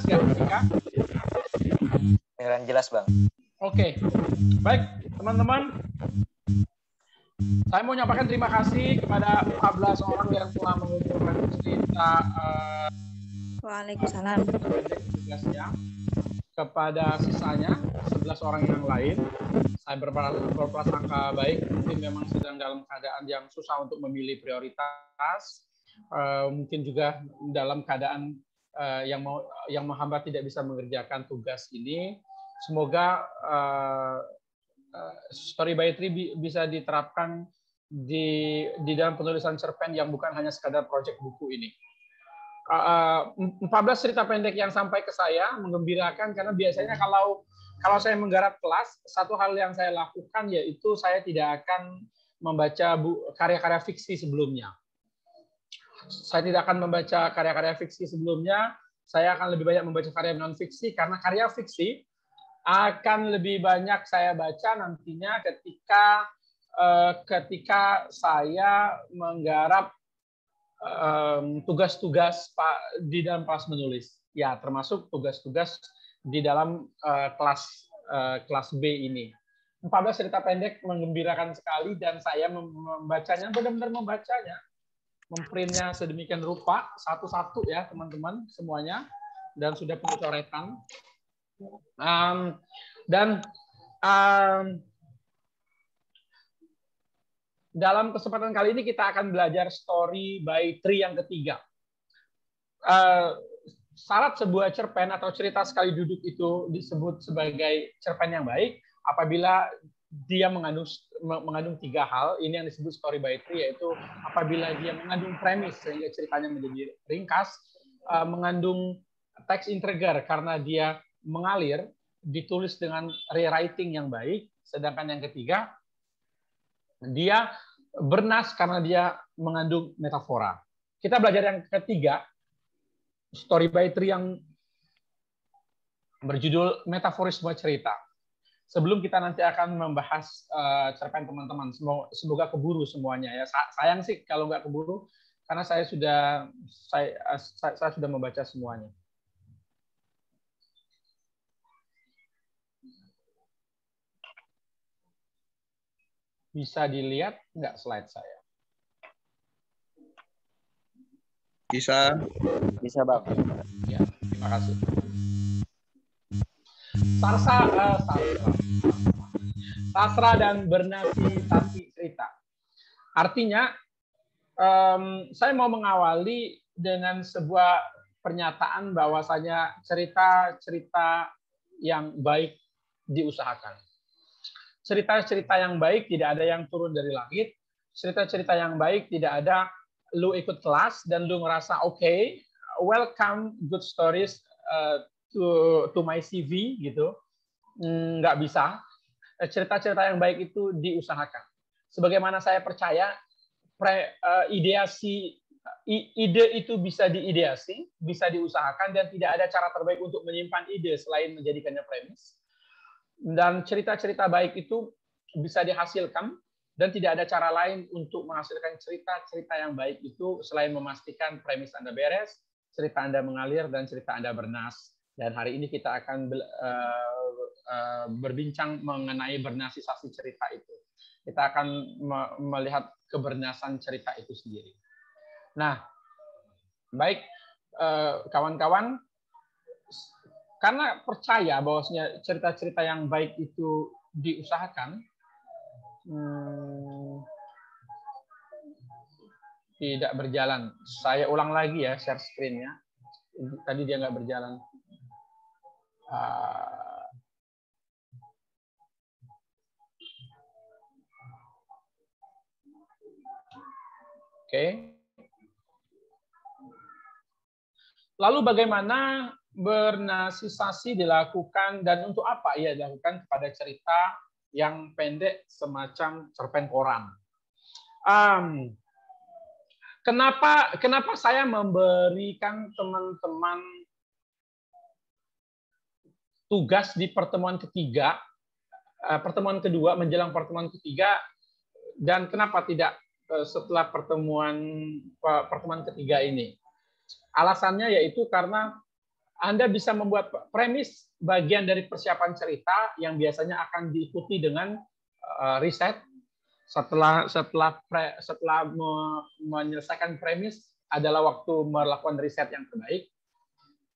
nggak, Ika? Kedengaran jelas, Bang. Oke, baik teman-teman. Saya mau nyampaikan terima kasih kepada 14 orang yang telah mengumpulkan cerita Waalaikumsalam. tugasnya. Kepada sisanya 11 orang yang lain, saya berprasangka baik, mungkin memang sedang dalam keadaan yang susah untuk memilih prioritas, mungkin juga dalam keadaan yang menghambat tidak bisa mengerjakan tugas ini. Semoga Story by Tree bisa diterapkan di dalam penulisan cerpen yang bukan hanya sekadar proyek buku ini. 14 cerita pendek yang sampai ke saya menggembirakan karena biasanya kalau saya menggarap kelas, satu hal yang saya lakukan yaitu saya tidak akan membaca karya-karya fiksi sebelumnya. Saya tidak akan membaca karya-karya fiksi sebelumnya, saya akan lebih banyak membaca karya non-fiksi karena karya fiksi akan lebih banyak saya baca nantinya ketika saya menggarap tugas-tugas di dalam kelas menulis, ya termasuk tugas-tugas di dalam kelas B ini. 14 cerita pendek menggembirakan sekali dan saya membacanya, benar-benar membacanya, memprintnya sedemikian rupa satu-satu ya teman-teman semuanya, dan sudah penuh coretan. Dalam kesempatan kali ini kita akan belajar Story by Tree yang ketiga. Syarat sebuah cerpen atau cerita sekali duduk itu disebut sebagai cerpen yang baik apabila dia mengandung 3 hal. Ini yang disebut Story by Tree, yaitu apabila dia mengandung premis sehingga ceritanya menjadi ringkas, mengandung teks integral karena dia mengalir, ditulis dengan rewriting yang baik, sedangkan yang ketiga dia bernas karena dia mengandung metafora. Kita belajar yang ketiga, Story by Tree yang berjudul Metaforisme Cerita. Sebelum kita nanti akan membahas cerpen teman-teman, semoga keburu semuanya ya. Sayang sih kalau nggak keburu, karena saya sudah membaca semuanya. Bisa dilihat nggak slide saya? Bisa. Bisa, Bang. Ya, terima kasih. Sastra dan bernarasi cerita. Artinya, saya mau mengawali dengan sebuah pernyataan bahwasanya cerita-cerita yang baik diusahakan. Cerita-cerita yang baik tidak ada yang turun dari langit. Cerita-cerita yang baik tidak ada lu ikut kelas dan lu ngerasa oke, welcome good stories to my CV gitu. Nggak bisa. Cerita-cerita yang baik itu diusahakan. Sebagaimana saya percaya ide itu bisa diideasi, bisa diusahakan, dan tidak ada cara terbaik untuk menyimpan ide selain menjadikannya premis. Dan cerita-cerita baik itu bisa dihasilkan, dan tidak ada cara lain untuk menghasilkan cerita-cerita yang baik itu selain memastikan premis Anda beres, cerita Anda mengalir, dan cerita Anda bernas. Dan hari ini kita akan berbincang mengenai bernasisasi cerita itu. Kita akan melihat kebernasan cerita itu sendiri. Nah, baik kawan-kawan, karena percaya bahwasanya cerita-cerita yang baik itu diusahakan, tidak berjalan. Saya ulang lagi ya share screen-nya. Tadi dia nggak berjalan. Oke. Lalu bagaimana bernasisasi dilakukan dan untuk apa ia dilakukan kepada cerita yang pendek semacam cerpen koran? Kenapa saya memberikan teman-teman tugas di pertemuan ketiga, pertemuan kedua menjelang pertemuan ketiga, dan kenapa tidak setelah pertemuan ketiga ini? Alasannya yaitu karena Anda bisa membuat premis bagian dari persiapan cerita yang biasanya akan diikuti dengan riset. Setelah menyelesaikan premis adalah waktu melakukan riset yang terbaik.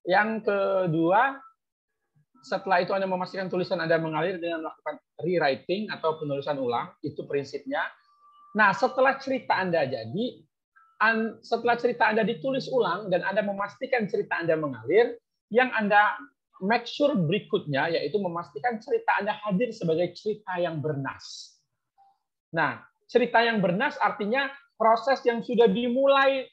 Yang kedua, setelah itu Anda memastikan tulisan Anda mengalir dengan melakukan rewriting atau penulisan ulang. Itu prinsipnya. Nah, setelah cerita Anda jadi, setelah cerita Anda ditulis ulang dan Anda memastikan cerita Anda mengalir, yang Anda make sure berikutnya yaitu memastikan cerita Anda hadir sebagai cerita yang bernas. Nah, cerita yang bernas artinya proses yang sudah dimulai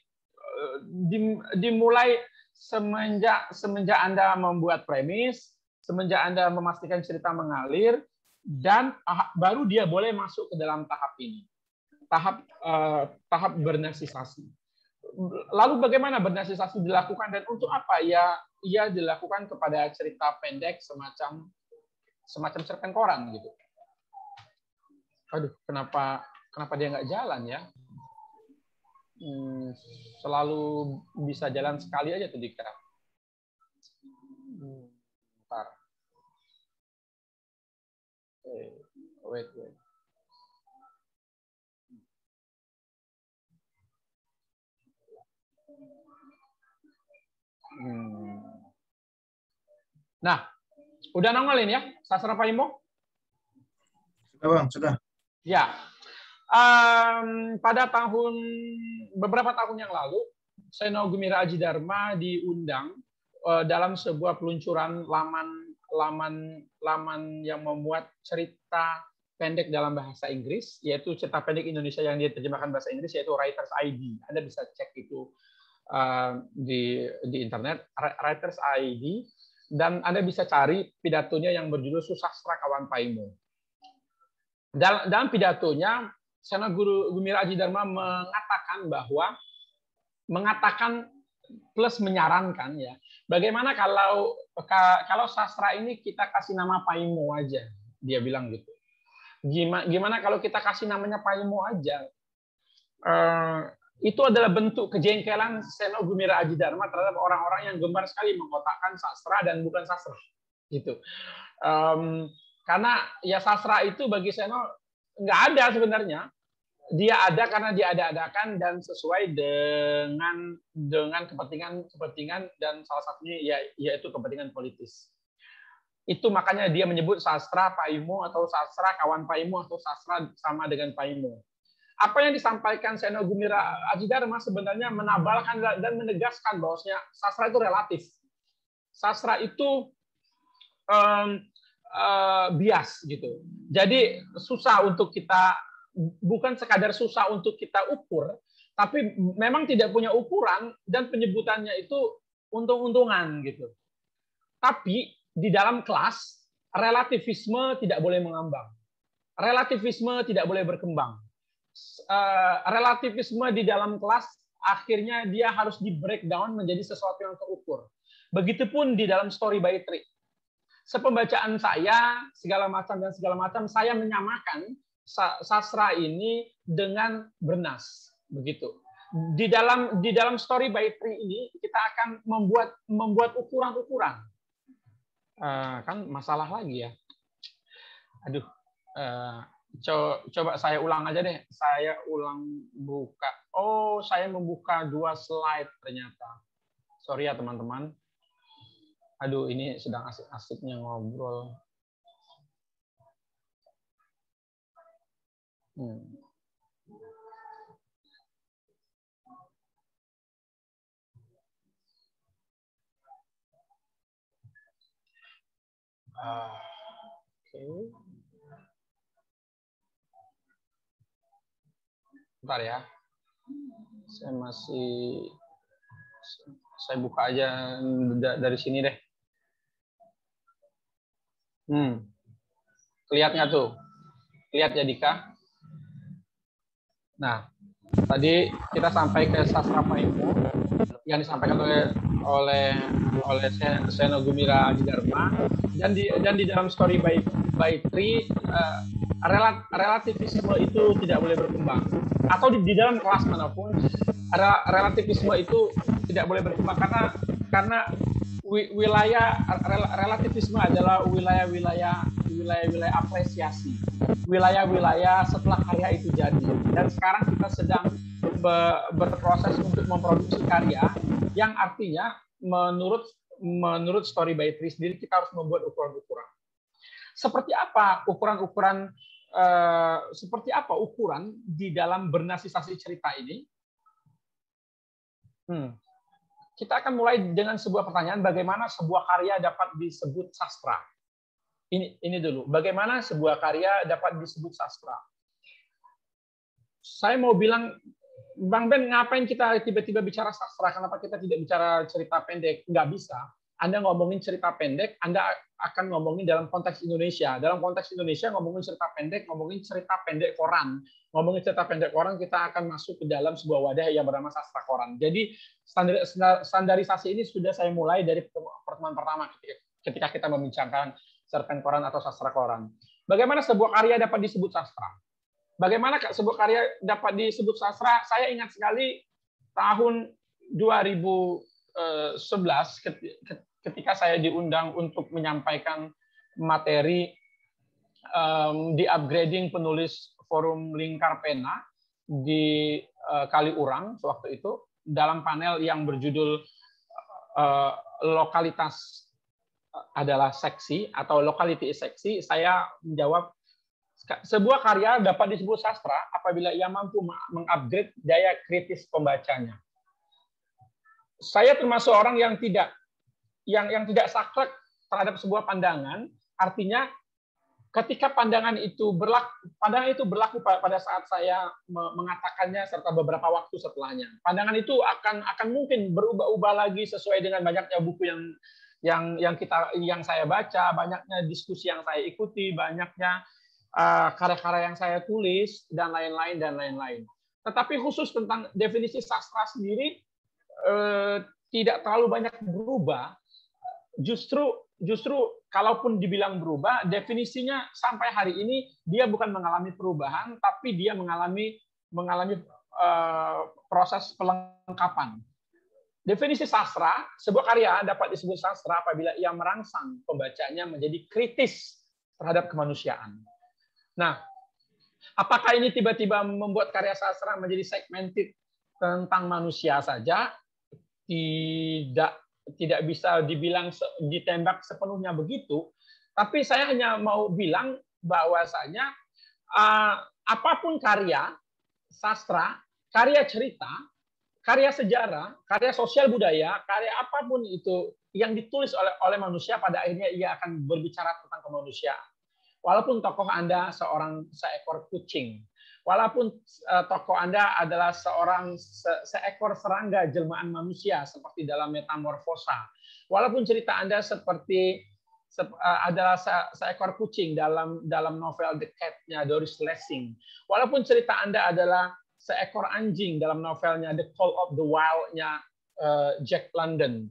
semenjak Anda membuat premis, semenjak Anda memastikan cerita mengalir, dan baru dia boleh masuk ke dalam tahap ini. Tahap bernasisasi. Lalu bagaimana bernasisasi dilakukan dan untuk apa? Ia dilakukan kepada cerita pendek semacam cerpen koran gitu. Aduh, kenapa dia nggak jalan ya? Selalu bisa jalan sekali aja tuh Dika. Bentar. Wait. Nah, udah nongolin ya Sastra Paimo? Sudah Bang, sudah. Ya, pada beberapa tahun yang lalu, Seno Gumira Aji Dharma diundang dalam sebuah peluncuran laman yang memuat cerita pendek dalam bahasa Inggris, yaitu cerita pendek Indonesia yang diterjemahkan bahasa Inggris, yaitu Writers ID. Anda bisa cek itu di internet, Writers ID, dan Anda bisa cari pidatonya yang berjudul Susastra Kawan Paimo. Dalam pidatonya, Seno Gumira Aji Dharma mengatakan plus menyarankan ya, bagaimana kalau sastra ini kita kasih nama Paimo aja, dia bilang gitu. Gimana kalau kita kasih namanya Paimo aja? Itu adalah bentuk kejengkelan Seno Gumira Aji Dharma terhadap orang-orang yang gemar sekali mengkotakkan sastra dan bukan sastra, gitu. Karena ya sastra itu bagi Seno nggak ada sebenarnya. Dia ada karena diada-adakan dan sesuai dengan kepentingan dan salah satunya yaitu kepentingan politis. Itu makanya dia menyebut sastra Paimo atau sastra kawan Paimo atau sastra sama dengan Paimo. Apa yang disampaikan Seno Gumira Aji Dharma sebenarnya menabalkan dan menegaskan bahwasanya sastra itu relatif. Sastra itu bias gitu. Jadi susah untuk kita, bukan sekadar susah untuk kita ukur, tapi memang tidak punya ukuran dan penyebutannya itu untung-untungan gitu. Tapi di dalam kelas relativisme tidak boleh mengambang. Relativisme tidak boleh berkembang. Relativisme di dalam kelas akhirnya dia harus di breakdown menjadi sesuatu yang terukur. Begitupun di dalam story by tree. Sepembacaan saya segala macam saya menyamakan sastra ini dengan bernas, begitu. Di dalam story by tree ini kita akan membuat ukuran-ukuran. Kan masalah lagi ya. Aduh. Coba saya ulang aja deh. Saya ulang buka. Oh, saya membuka 2 slide ternyata. Sorry ya teman-teman. Aduh, ini sedang asik-asiknya ngobrol. Oke. Bentar ya. Saya buka aja dari sini deh. Lihat nggak tuh? Lihat ya Dika. Nah, tadi kita sampai ke sastra Paimo yang disampaikan oleh Seno Gumira Aji Dharma, dan di dalam story by tree relativisme itu tidak boleh berkembang, atau di dalam kelas manapun relativisme itu tidak boleh berkembang karena wilayah relativisme adalah wilayah-wilayah apresiasi, wilayah-wilayah setelah karya itu jadi. Dan sekarang kita sedang berproses untuk memproduksi karya yang artinya menurut Story by Tri sendiri kita harus membuat ukuran-ukuran. Seperti apa ukuran di dalam bernarcisasi cerita ini? Kita akan mulai dengan sebuah pertanyaan, bagaimana sebuah karya dapat disebut sastra? Ini dulu, bagaimana sebuah karya dapat disebut sastra? Saya mau bilang, Bang Ben, ngapain kita tiba-tiba bicara sastra? Kenapa kita tidak bicara cerita pendek? Nggak bisa. Anda ngomongin cerita pendek, Anda akan ngomongin dalam konteks Indonesia. Dalam konteks Indonesia, ngomongin cerita pendek koran. Ngomongin cerita pendek koran, kita akan masuk ke dalam sebuah wadah yang bernama sastra koran. Jadi, standarisasi ini sudah saya mulai dari pertemuan pertama ketika kita membincangkan cerpen koran atau sastra koran. Bagaimana sebuah karya dapat disebut sastra? Bagaimana sebuah karya dapat disebut sastra? Saya ingat sekali tahun 2011 ketika saya diundang untuk menyampaikan materi di upgrading penulis forum Lingkar Pena di Kaliurang waktu itu dalam panel yang berjudul lokalitas adalah seksi atau locality is seksi. Saya menjawab, sebuah karya dapat disebut sastra apabila ia mampu mengupgrade daya kritis pembacanya. Saya termasuk orang yang tidak saklek terhadap sebuah pandangan, artinya ketika pandangan itu berlaku pada saat saya mengatakannya serta beberapa waktu setelahnya. Pandangan itu akan mungkin berubah-ubah lagi sesuai dengan banyaknya buku yang saya baca, banyaknya diskusi yang saya ikuti, banyaknya karya-karya yang saya tulis dan lain-lain. Tetapi khusus tentang definisi sastra sendiri tidak terlalu banyak berubah. Justru kalaupun dibilang berubah, definisinya sampai hari ini dia bukan mengalami perubahan, tapi dia mengalami proses pelengkapan. Definisi sastra, sebuah karya dapat disebut sastra apabila ia merangsang pembacanya menjadi kritis terhadap kemanusiaan. Nah, apakah ini tiba-tiba membuat karya sastra menjadi segmented tentang manusia saja? Tidak bisa dibilang ditembak sepenuhnya begitu, tapi saya hanya mau bilang bahwasanya apapun karya sastra, karya cerita, karya sejarah, karya sosial budaya, karya apapun itu yang ditulis oleh manusia, pada akhirnya ia akan berbicara tentang kemanusiaan. Walaupun tokoh Anda seekor kucing, walaupun tokoh Anda adalah seekor serangga jelmaan manusia seperti dalam Metamorfosa, walaupun cerita Anda adalah seekor kucing dalam novel The Cat-nya Doris Lessing, walaupun cerita Anda adalah seekor anjing dalam novelnya The Call of the Wild-nya Jack London,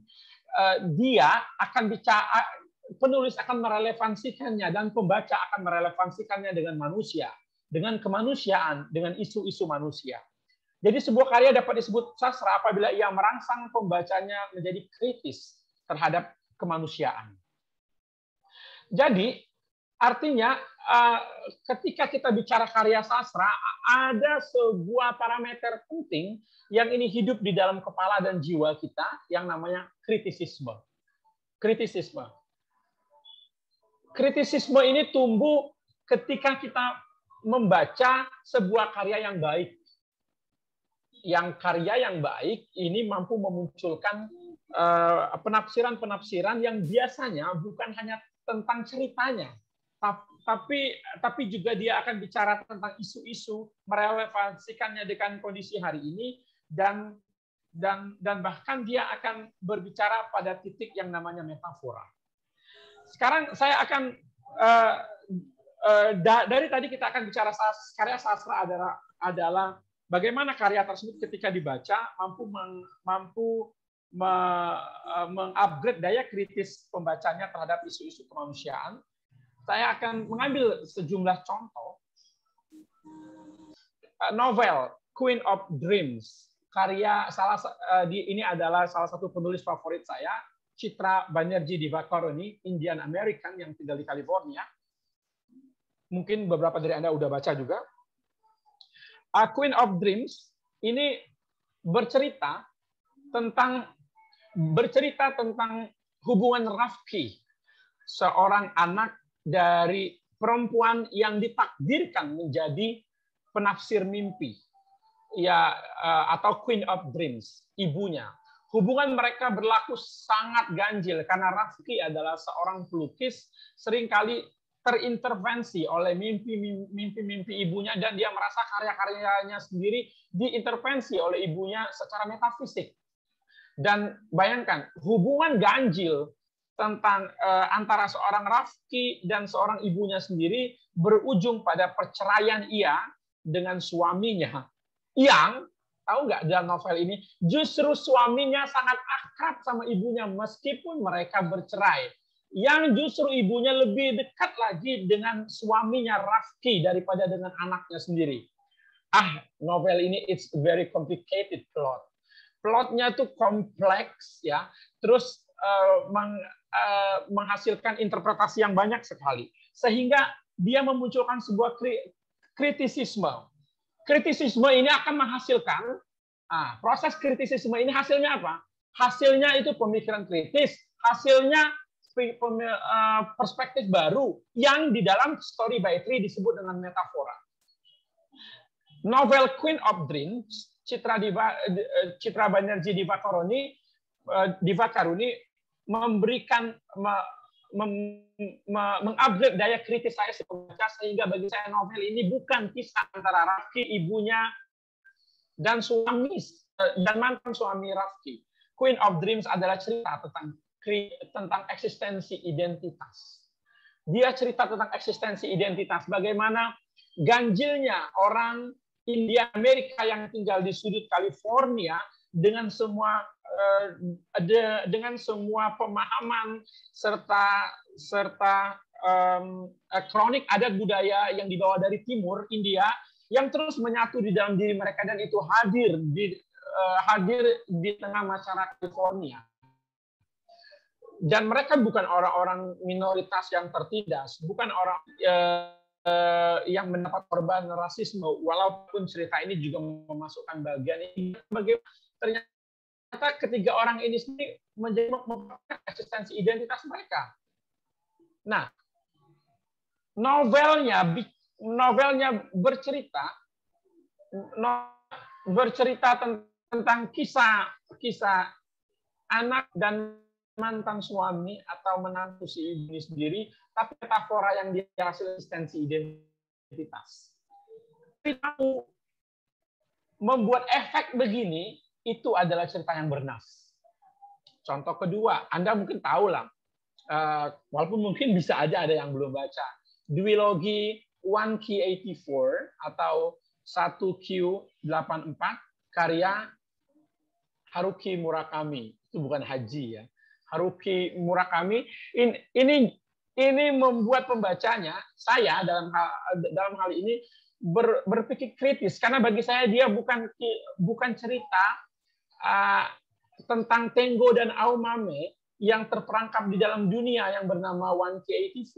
penulis akan merelevansikannya dan pembaca akan merelevansikannya dengan manusia, dengan kemanusiaan, dengan isu-isu manusia. Jadi sebuah karya dapat disebut sastra apabila ia merangsang pembacanya menjadi kritis terhadap kemanusiaan. Jadi artinya ketika kita bicara karya sastra, ada sebuah parameter penting yang ini hidup di dalam kepala dan jiwa kita yang namanya kritisisme. Kritisisme ini tumbuh ketika kita membaca sebuah karya yang baik. Yang karya yang baik ini mampu memunculkan penafsiran-penafsiran yang biasanya bukan hanya tentang ceritanya, tapi juga dia akan bicara tentang isu-isu, merelevansikannya dengan kondisi hari ini, dan bahkan dia akan berbicara pada titik yang namanya metafora. Sekarang saya akan dari tadi kita akan bicara karya sastra adalah bagaimana karya tersebut ketika dibaca mampu mengupgrade daya kritis pembacanya terhadap isu-isu kemanusiaan. Saya akan mengambil sejumlah contoh. Novel Queen of Dreams, karya ini adalah salah satu penulis favorit saya, Citra Banerjee Divakar ini, Indian American yang tinggal di California. Mungkin beberapa dari Anda udah baca juga. Queen of Dreams ini bercerita tentang hubungan Rafki, seorang anak dari perempuan yang ditakdirkan menjadi penafsir mimpi, ya, atau Queen of Dreams, ibunya. Hubungan mereka berlaku sangat ganjil karena Rafki adalah seorang pelukis, seringkali terintervensi oleh mimpi-mimpi ibunya, dan dia merasa karya-karyanya sendiri diintervensi oleh ibunya secara metafisik. Dan bayangkan, hubungan ganjil tentang antara seorang Rafki dan seorang ibunya sendiri berujung pada perceraian ia dengan suaminya, yang tahu nggak, dalam novel ini justru suaminya sangat akrab sama ibunya meskipun mereka bercerai. Yang justru ibunya lebih dekat lagi dengan suaminya Rafki daripada dengan anaknya sendiri. Novel ini it's very complicated plot. Plotnya tuh kompleks, ya. Terus menghasilkan interpretasi yang banyak sekali, sehingga dia memunculkan sebuah kritisisme. Kritisisme ini akan menghasilkan, proses kritisisme ini hasilnya apa? Hasilnya itu pemikiran kritis, hasilnya perspektif baru yang di dalam Story by Tree disebut dengan metafora. Novel Queen of Dreams, Citra Banerjee Divakar ini memberikan mengupgrade daya kritis saya sebagai pembaca, sehingga bagi saya novel ini bukan kisah antara Rafki, ibunya, dan mantan suami Rafki. Queen of Dreams adalah cerita tentang eksistensi identitas. Dia cerita tentang eksistensi identitas, bagaimana ganjilnya orang India Amerika yang tinggal di sudut California dengan semua pemahaman serta kronik adat budaya yang dibawa dari timur India yang terus menyatu di dalam diri mereka, dan itu hadir di tengah masyarakat California. Dan mereka bukan orang-orang minoritas yang tertindas, bukan orang yang mendapat korban rasisme, walaupun cerita ini juga memasukkan bagian ini. Bagaimana ternyata ketiga orang ini sendiri menjadi eksistensi identitas mereka. Nah, novelnya bercerita tentang kisah anak dan mantan suami atau menantu si ibu ini sendiri, tapi metafora yang dihasil eksistensi identitas. Ceritamu membuat efek begini, itu adalah cerita yang bernas. Contoh kedua, Anda mungkin tahu lah, walaupun mungkin bisa aja ada yang belum baca, Duologi 1Q84 atau 1Q84 karya Haruki Murakami. Itu bukan Haji, ya. Haruki Murakami ini membuat pembacanya, saya dalam hal ini berpikir kritis, karena bagi saya dia bukan cerita tentang Tengo dan Aomame yang terperangkap di dalam dunia yang bernama 1K84,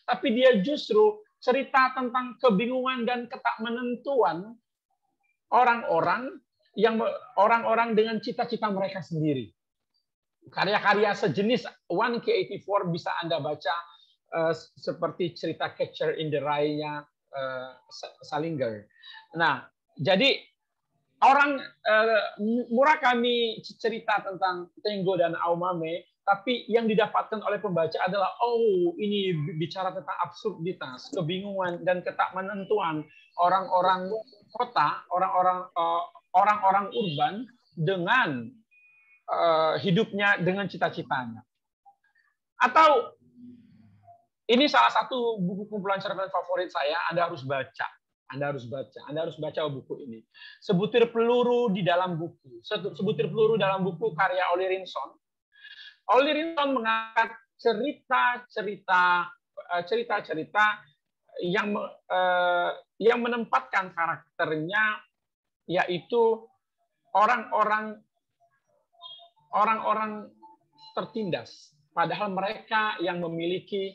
tapi dia justru cerita tentang kebingungan dan ketakmenentuan orang-orang dengan cita-cita mereka sendiri. Karya-karya sejenis 1K84 bisa Anda baca seperti cerita Catcher in the Rye-nya Salinger. Nah, jadi Murakami cerita tentang Tengo dan Aomame, tapi yang didapatkan oleh pembaca adalah, ini bicara tentang absurditas, kebingungan dan ketakmenentuan orang-orang kota, orang-orang urban dengan hidupnya dengan cita-citanya. Atau ini salah satu buku kumpulan cerpen favorit saya, Anda harus baca. Anda harus baca buku ini. Sebutir peluru di dalam buku. Sebutir peluru dalam buku karya Olly Rinson. Olly Rinson mengangkat cerita-cerita yang menempatkan karakternya, yaitu orang-orang tertindas. Padahal mereka yang memiliki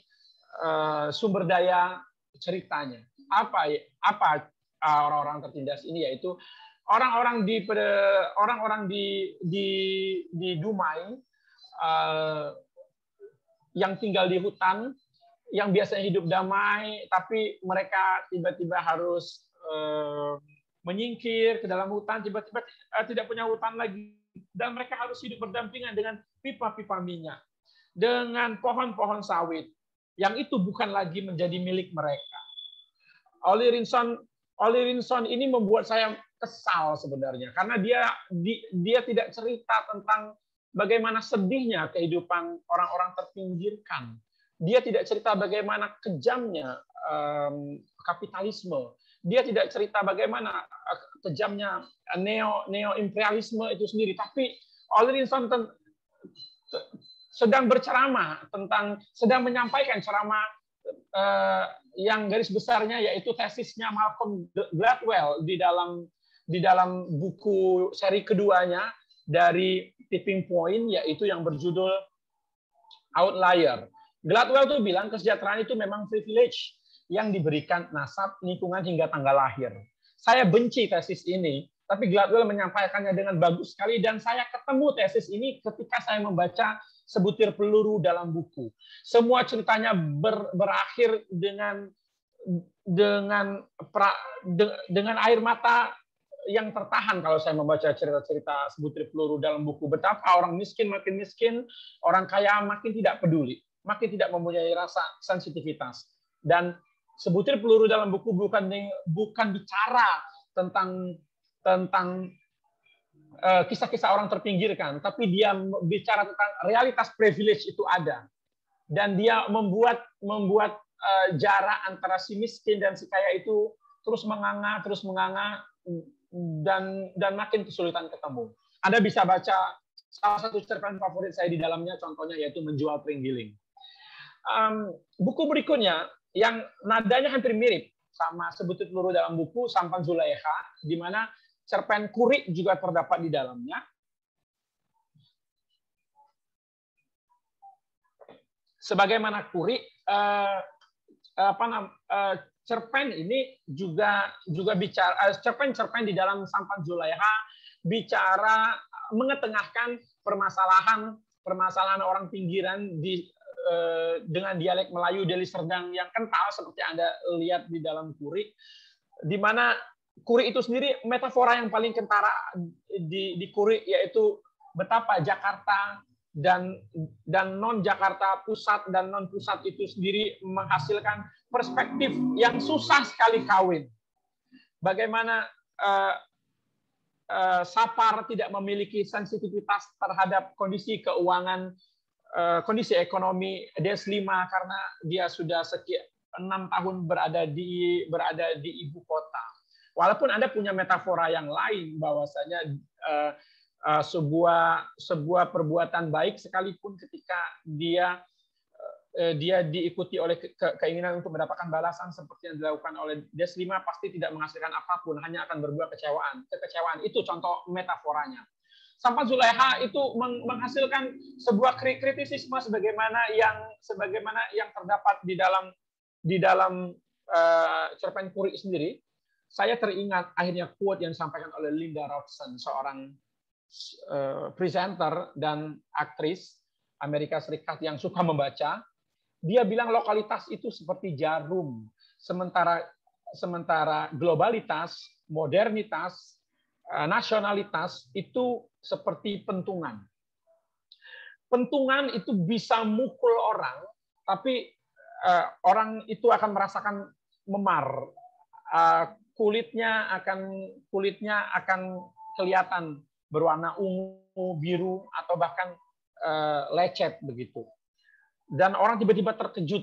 sumber daya ceritanya. Apa orang-orang tertindas ini? Yaitu orang-orang di Dumai yang tinggal di hutan, yang biasanya hidup damai, tapi mereka tiba-tiba harus menyingkir ke dalam hutan, tiba-tiba tidak punya hutan lagi, dan mereka harus hidup berdampingan dengan pipa-pipa minyak, dengan pohon-pohon sawit, yang itu bukan lagi menjadi milik mereka. Ollie Rinson ini membuat saya kesal sebenarnya, karena dia tidak cerita tentang bagaimana sedihnya kehidupan orang-orang terpinggirkan. Dia tidak cerita bagaimana kejamnya kapitalisme. Dia tidak cerita bagaimana kejamnya neo-imperialisme itu sendiri. Tapi Ollie Rinson sedang berceramah sedang menyampaikan ceramah yang garis besarnya yaitu tesisnya Malcolm Gladwell di dalam buku seri keduanya dari Tipping Point, yaitu yang berjudul Outlier. Gladwell tuh bilang kesejahteraan itu memang privilege yang diberikan nasab, lingkungan hingga tanggal lahir. Saya benci tesis ini, tapi Gladwell menyampaikannya dengan bagus sekali, dan saya ketemu tesis ini ketika saya membaca Sebutir Peluru dalam buku. Semua ceritanya berakhir dengan air mata yang tertahan kalau saya membaca cerita-cerita Sebutir Peluru dalam buku. Betapa orang miskin makin miskin, orang kaya makin tidak peduli, makin tidak mempunyai rasa sensitivitas. Dan Sebutir Peluru dalam buku bukan bicara tentang kisah-kisah orang terpinggirkan, tapi dia bicara tentang realitas privilege itu ada, dan dia membuat jarak antara si miskin dan si kaya itu terus menganga dan makin kesulitan ketemu. Anda bisa baca salah satu cerpen favorit saya di dalamnya, contohnya yaitu Menjual Terenggiling. Buku berikutnya yang nadanya hampir mirip sama Sebutir Peluru dalam buku, Sampan Zulaiha, di mana cerpen Kurik juga terdapat di dalamnya. Sebagaimana Kurik, cerpen ini juga bicara, cerpen di dalam Sampan Zulaiha bicara mengetengahkan permasalahan orang pinggiran dengan dialek Melayu Deli Serdang yang kental seperti Anda lihat di dalam Kurik, di mana Kurik itu sendiri metafora yang paling kentara di Kurik, yaitu betapa Jakarta dan non Jakarta, pusat dan non pusat itu sendiri menghasilkan perspektif yang susah sekali kawin. Bagaimana Sapar tidak memiliki sensitivitas terhadap kondisi keuangan, kondisi ekonomi Des 5 karena dia sudah 6 tahun berada di ibu kota. Walaupun Anda punya metafora yang lain, bahwasanya sebuah perbuatan baik sekalipun ketika dia diikuti oleh keinginan untuk mendapatkan balasan seperti yang dilakukan oleh Des 5 pasti tidak menghasilkan apapun, hanya akan berbuat kekecewaan. Itu contoh metaforanya. Sampan Zulaiha itu menghasilkan sebuah kritisisme sebagaimana yang terdapat di dalam cerpen Kurik sendiri. Saya teringat akhirnya quote yang disampaikan oleh Linda Robson, seorang presenter dan aktris Amerika Serikat yang suka membaca. Dia bilang lokalitas itu seperti jarum, sementara globalitas, modernitas, nasionalitas itu seperti pentungan. Pentungan itu bisa mukul orang, tapi orang itu akan merasakan memar. Kulitnya akan kelihatan berwarna ungu, biru, atau bahkan lecet begitu. Dan orang tiba-tiba terkejut.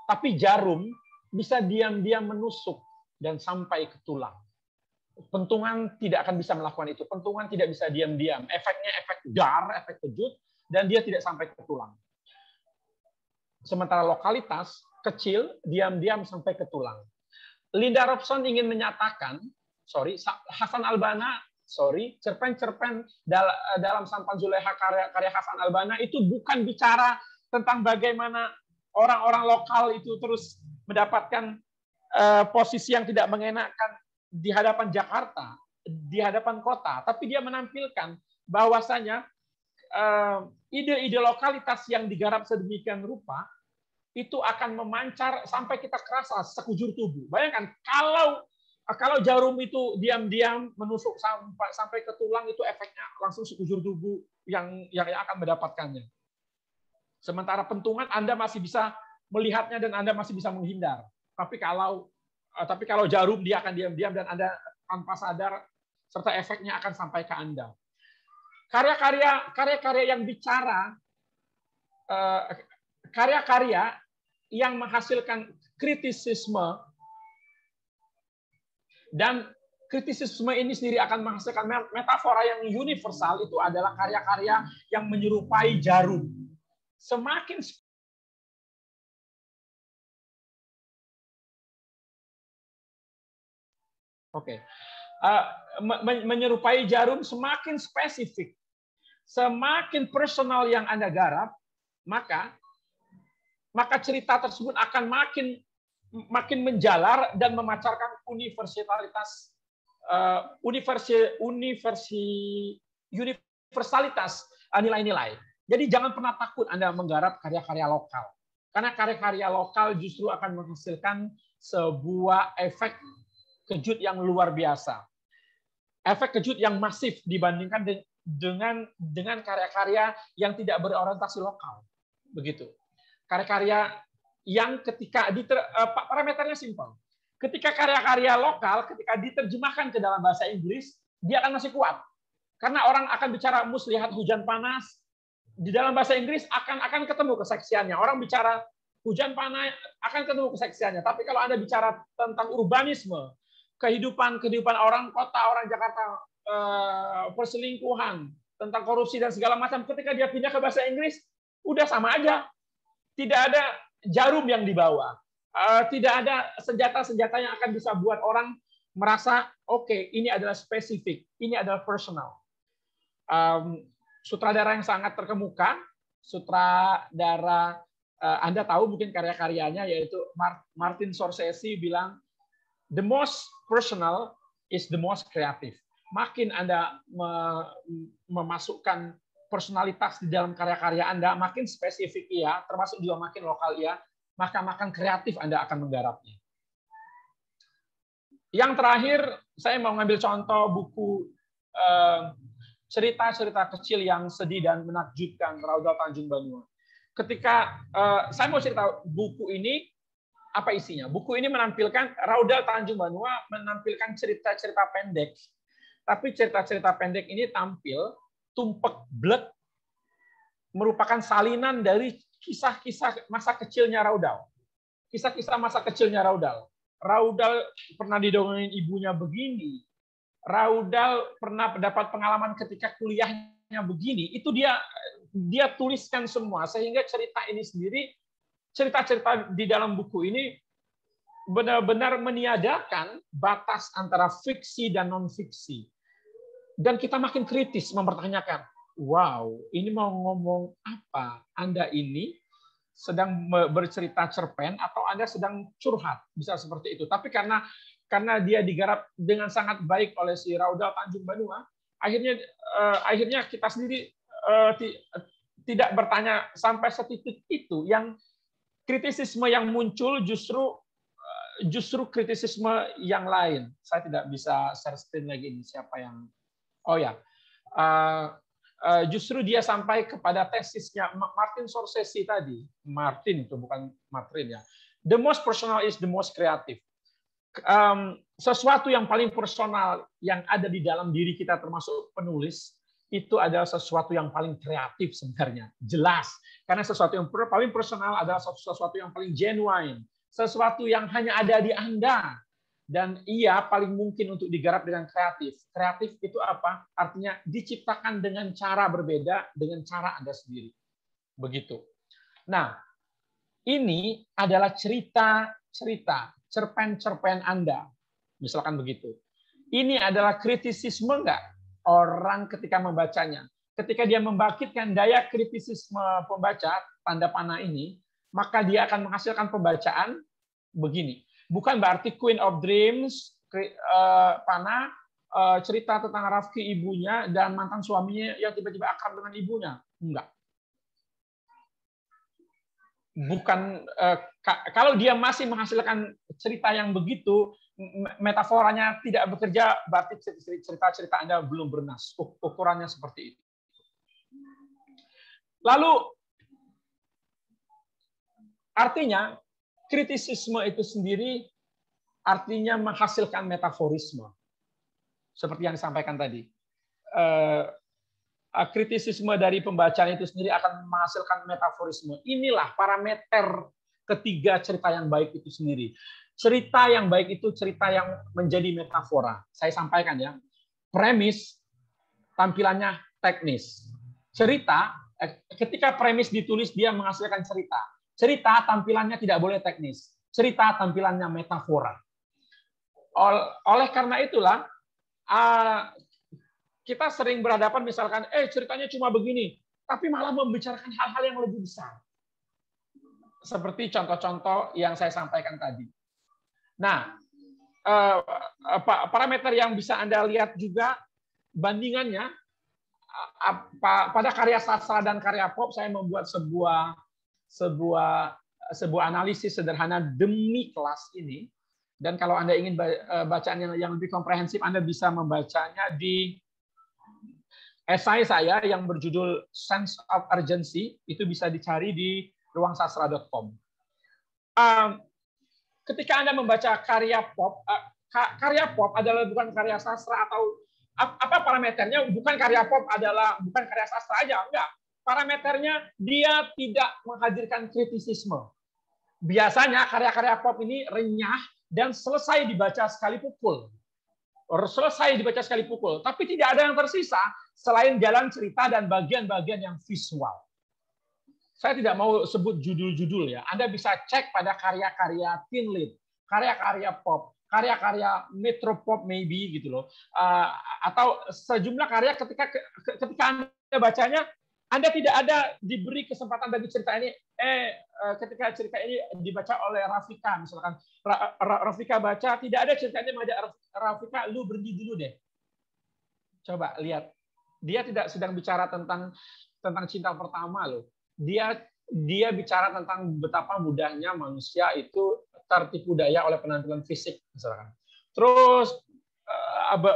Tapi jarum bisa diam-diam menusuk dan sampai ke tulang. Pentungan tidak akan bisa melakukan itu. Pentungan tidak bisa diam-diam. Efeknya efek dar, efek kejut, dan dia tidak sampai ke tulang. Sementara lokalitas kecil, diam-diam sampai ke tulang. Linda Robson ingin menyatakan, Hasan Albana cerpen-cerpen dalam Sampan Zulekha karya Hasan Al-Banna itu bukan bicara tentang bagaimana orang-orang lokal itu terus mendapatkan posisi yang tidak mengenakan di hadapan Jakarta, di hadapan kota, tapi dia menampilkan bahwasanya ide-ide lokalitas yang digarap sedemikian rupa itu akan memancar sampai kita kerasa sekujur tubuh. Bayangkan kalau jarum itu diam-diam menusuk sampai ke tulang, itu efeknya langsung sekujur tubuh yang akan mendapatkannya. Sementara pentungan Anda masih bisa melihatnya dan Anda masih bisa menghindar. Tapi kalau jarum dia akan diam-diam dan Anda tanpa sadar serta efeknya akan sampai ke Anda. Karya-karya yang bicara, karya-karya yang menghasilkan kritisisme, dan kritisisme ini sendiri akan menghasilkan metafora yang universal, itu adalah karya-karya yang menyerupai jarum. Semakin menyerupai jarum, semakin spesifik, semakin personal yang Anda garap, maka cerita tersebut akan makin menjalar dan memancarkan universalitas nilai-nilai. Jadi jangan pernah takut Anda menggarap karya-karya lokal, karena karya-karya lokal justru akan menghasilkan sebuah efek kejut yang luar biasa, efek kejut yang masif dibandingkan dengan karya-karya yang tidak berorientasi lokal. Begitu. Karya-karya yang ketika parameternya simpel. Ketika karya-karya lokal ketika diterjemahkan ke dalam bahasa Inggris, dia akan masih kuat. Karena orang akan bicara muslihat hujan panas, di dalam bahasa Inggris akan ketemu keseksiannya. Orang bicara hujan panas akan ketemu keseksiannya. Tapi kalau Anda bicara tentang urbanisme, kehidupan orang kota, orang Jakarta, perselingkuhan, tentang korupsi dan segala macam, ketika dia pindah ke bahasa Inggris, udah sama aja. Tidak ada jarum yang dibawa, tidak ada senjata-senjata yang akan bisa buat orang merasa oke, ini adalah spesifik, ini adalah personal. Sutradara yang sangat terkemuka, sutradara Anda tahu mungkin karya-karyanya, yaitu Martin Scorsese bilang, the most personal is the most creative. Makin Anda memasukkan personalitas di dalam karya-karya Anda, makin spesifik ya, termasuk juga makin lokal ya, maka makin kreatif Anda akan menggarapnya. Yang terakhir, saya mau ngambil contoh buku cerita-cerita kecil yang sedih dan menakjubkan, Raudal Tanjung Banua. Ketika saya mau cerita buku ini, apa isinya? Buku ini menampilkan, Raudal Tanjung Banua menampilkan cerita-cerita pendek, tapi cerita-cerita pendek ini tampil tumpek blek, merupakan salinan dari kisah-kisah masa kecilnya Raudal. Kisah-kisah masa kecilnya Raudal. Raudal pernah didongengin ibunya begini. Raudal pernah dapat pengalaman ketika kuliahnya begini. Itu dia tuliskan semua, sehingga cerita ini sendiri, cerita-cerita di dalam buku ini benar-benar meniadakan batas antara fiksi dan non-fiksi. Dan kita makin kritis mempertanyakan, wow, ini mau ngomong apa? Anda ini sedang bercerita cerpen atau Anda sedang curhat? Bisa seperti itu. Tapi karena dia digarap dengan sangat baik oleh si Raudal Tanjung Banua, akhirnya kita sendiri tidak bertanya sampai setitik itu. Yang kritisisme yang muncul justru kritisisme yang lain. Saya tidak bisa share screen lagi ini, siapa yang... Oh ya, justru dia sampai kepada tesisnya Martin Scorsese tadi. Martin itu bukan Martin ya. The most personal is the most creative. Sesuatu yang paling personal yang ada di dalam diri kita termasuk penulis itu adalah sesuatu yang paling kreatif sebenarnya. Jelas. Karena sesuatu yang paling personal adalah sesuatu yang paling genuine. Sesuatu yang hanya ada di Anda. Dan ia paling mungkin untuk digarap dengan kreatif. Kreatif itu apa? Artinya diciptakan dengan cara berbeda, dengan cara Anda sendiri. Begitu. Nah, ini adalah cerita-cerita, cerpen-cerpen Anda. Misalkan begitu. Ini adalah kritisisme enggak? orang ketika membacanya. Ketika dia membangkitkan daya kritisisme pembaca, tanda panah ini, maka dia akan menghasilkan pembacaan begini. Bukan berarti Queen of Dreams, panah, cerita tentang Rafki ibunya dan mantan suaminya yang tiba-tiba akrab dengan ibunya. Enggak. Bukan, kalau dia masih menghasilkan cerita yang begitu, metaforanya tidak bekerja, berarti cerita-cerita Anda belum bernas. Ukurannya seperti itu. Lalu, artinya, kritisisme itu sendiri artinya menghasilkan metaforisme. Seperti yang disampaikan tadi. Kritisisme dari pembacaan itu sendiri akan menghasilkan metaforisme. Inilah parameter ketiga cerita yang baik itu sendiri. Cerita yang baik itu cerita yang menjadi metafora. Saya sampaikan ya. Premis, tampilannya teknis. Cerita, ketika premis ditulis, dia menghasilkan cerita. Cerita tampilannya tidak boleh teknis. Cerita tampilannya metafora. Oleh karena itulah, kita sering berhadapan misalkan, ceritanya cuma begini, tapi malah membicarakan hal-hal yang lebih besar. Seperti contoh-contoh yang saya sampaikan tadi. Nah, parameter yang bisa Anda lihat juga bandingannya pada karya sastra dan karya pop, saya membuat sebuah analisis sederhana demi kelas ini. Dan kalau Anda ingin bacaan yang lebih komprehensif, Anda bisa membacanya di esai saya yang berjudul Sense of Urgency. Itu bisa dicari di ruangsastra.com. Ketika Anda membaca karya pop adalah bukan karya sastra atau apa parameternya? Bukan karya pop adalah bukan karya sastra aja, enggak. Parameternya dia tidak menghadirkan kritisisme. Biasanya karya-karya pop ini renyah dan selesai dibaca sekali pukul. Tapi tidak ada yang tersisa selain jalan cerita dan bagian-bagian yang visual. Saya tidak mau sebut judul-judul ya. Anda bisa cek pada karya-karya teen lead, karya-karya pop, karya-karya metropop maybe gitu loh. Atau sejumlah karya ketika Anda bacanya, Anda tidak ada diberi kesempatan bagi cerita ini. Ketika cerita ini dibaca oleh Rafika, misalkan Rafika baca, tidak ada ceritanya mengajak Rafika, lu berhenti dulu deh. Coba lihat, dia tidak sedang bicara tentang cinta pertama loh. Dia bicara tentang betapa mudahnya manusia itu tertipu daya oleh penampilan fisik, misalkan. Terus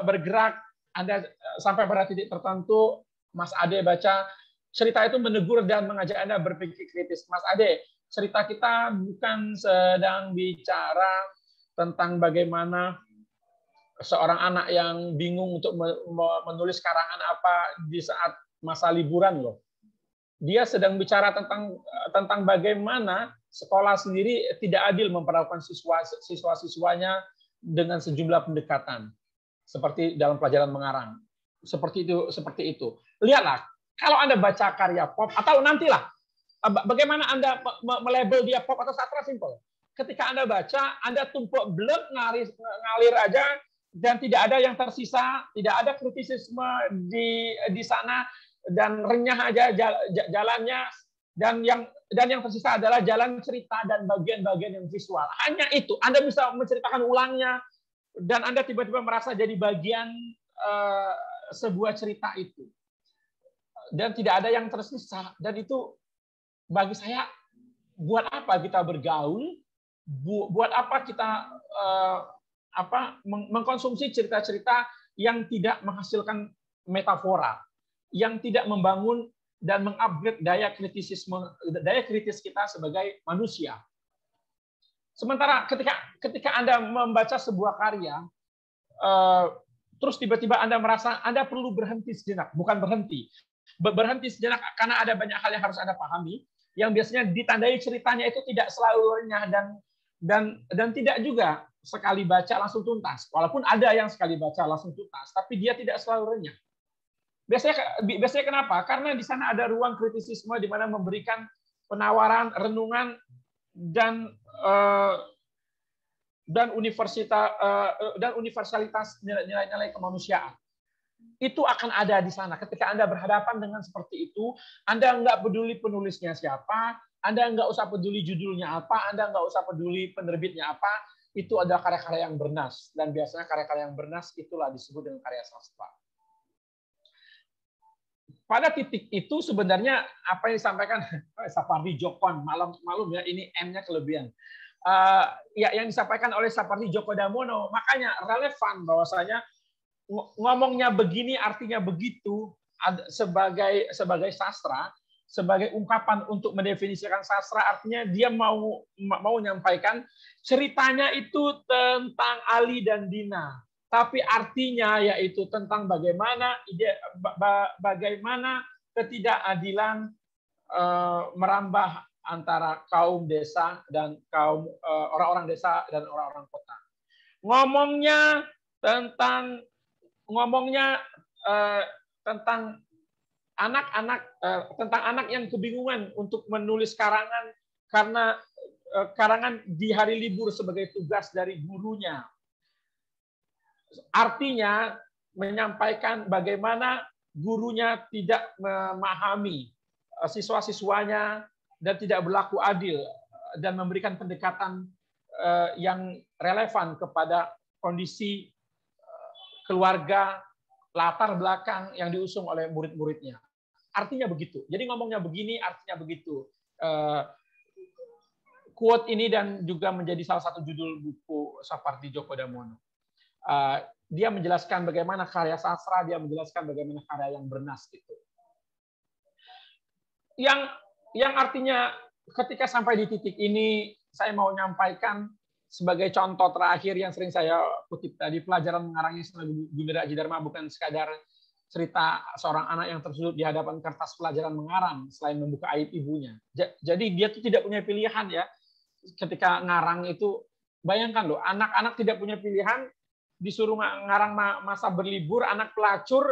bergerak, Anda sampai pada titik tertentu, Mas Ade baca, cerita itu menegur dan mengajak Anda berpikir kritis. Mas Ade, cerita kita bukan sedang bicara tentang bagaimana seorang anak yang bingung untuk menulis karangan apa di saat masa liburan loh. Dia sedang bicara tentang bagaimana sekolah sendiri tidak adil memperlakukan siswa-siswanya dengan sejumlah pendekatan. Seperti dalam pelajaran mengarang. Seperti itu. Lihatlah, kalau Anda baca karya pop, atau nantilah, bagaimana Anda melabel dia pop atau sastra, simpel. Ketika Anda baca, Anda tumpuk blek, ngalir aja, dan tidak ada yang tersisa, tidak ada kritisisme di sana, dan renyah aja jalannya, dan yang tersisa adalah jalan cerita dan bagian-bagian yang visual. Hanya itu, Anda bisa menceritakan ulangnya, dan Anda tiba-tiba merasa jadi bagian sebuah cerita itu. Dan tidak ada yang tersisa. Dan itu bagi saya, buat apa kita bergaul? Buat apa kita mengkonsumsi cerita-cerita yang tidak menghasilkan metafora, yang tidak membangun dan mengupgrade daya kritis kita sebagai manusia. Sementara ketika Anda membaca sebuah karya, terus tiba-tiba Anda merasa Anda perlu berhenti sejenak, bukan berhenti sejenak karena ada banyak hal yang harus Anda pahami, yang biasanya ditandai ceritanya itu tidak selalu renyah dan tidak juga sekali baca langsung tuntas. Walaupun ada yang sekali baca langsung tuntas, tapi dia tidak selalu renyah. Biasanya kenapa? Karena di sana ada ruang kritisisme di mana memberikan penawaran, renungan dan universalitas nilai-nilai kemanusiaan. Itu akan ada di sana. Ketika Anda berhadapan dengan seperti itu, Anda nggak peduli penulisnya siapa, Anda nggak usah peduli judulnya apa, Anda nggak usah peduli penerbitnya apa, itu adalah karya-karya yang bernas. Dan biasanya karya-karya yang bernas itulah disebut dengan karya sastra. Pada titik itu sebenarnya apa yang disampaikan Sapardi Djokon, malum ya, ini M-nya kelebihan. Ya, yang disampaikan oleh Sapardi Djoko Damono, makanya relevan bahwasanya ngomongnya begini artinya begitu sebagai sastra, sebagai ungkapan untuk mendefinisikan sastra, artinya dia mau menyampaikan ceritanya itu tentang Ali dan Dina, tapi artinya yaitu tentang bagaimana ketidakadilan merambah antara kaum desa dan kaum orang-orang desa dan orang-orang kota. Ngomongnya tentang anak yang kebingungan untuk menulis karangan karena karangan di hari libur sebagai tugas dari gurunya. Artinya menyampaikan bagaimana gurunya tidak memahami siswa-siswanya dan tidak berlaku adil dan memberikan pendekatan yang relevan kepada kondisi keluarga, latar belakang yang diusung oleh murid-muridnya. Artinya begitu. Jadi ngomongnya begini, artinya begitu. Quote ini dan juga menjadi salah satu judul buku Sapardi Djoko Damono. Dia menjelaskan bagaimana karya sastra, dia menjelaskan bagaimana karya yang bernas itu. Yang artinya ketika sampai di titik ini, saya mau menyampaikan sebagai contoh terakhir yang sering saya kutip tadi, pelajaran mengarangnya Gumira Aji Dharma bukan sekadar cerita seorang anak yang tersudut di hadapan kertas pelajaran mengarang selain membuka aib ibunya. Jadi dia tuh tidak punya pilihan ya. Ketika ngarang itu, bayangkan loh, anak-anak tidak punya pilihan, disuruh ngarang masa berlibur, anak pelacur,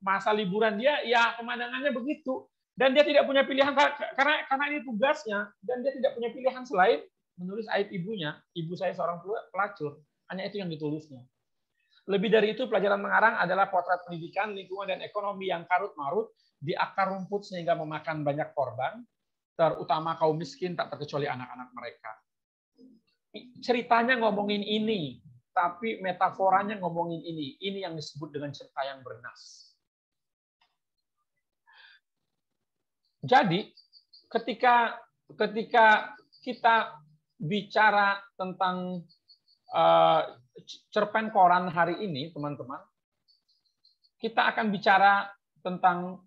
masa liburan dia, ya pemandangannya begitu. Dan dia tidak punya pilihan karena ini tugasnya, dan dia tidak punya pilihan selain menulis aib ibunya. Ibu saya seorang pelacur, hanya itu yang ditulisnya. Lebih dari itu, pelajaran mengarang adalah potret pendidikan, lingkungan, dan ekonomi yang karut-marut di akar rumput sehingga memakan banyak korban, terutama kaum miskin, tak terkecuali anak-anak mereka. Ceritanya ngomongin ini, tapi metaforanya ngomongin ini. Ini yang disebut dengan cerita yang bernas. Jadi, ketika kita bicara tentang cerpen koran hari ini, teman-teman, kita akan bicara tentang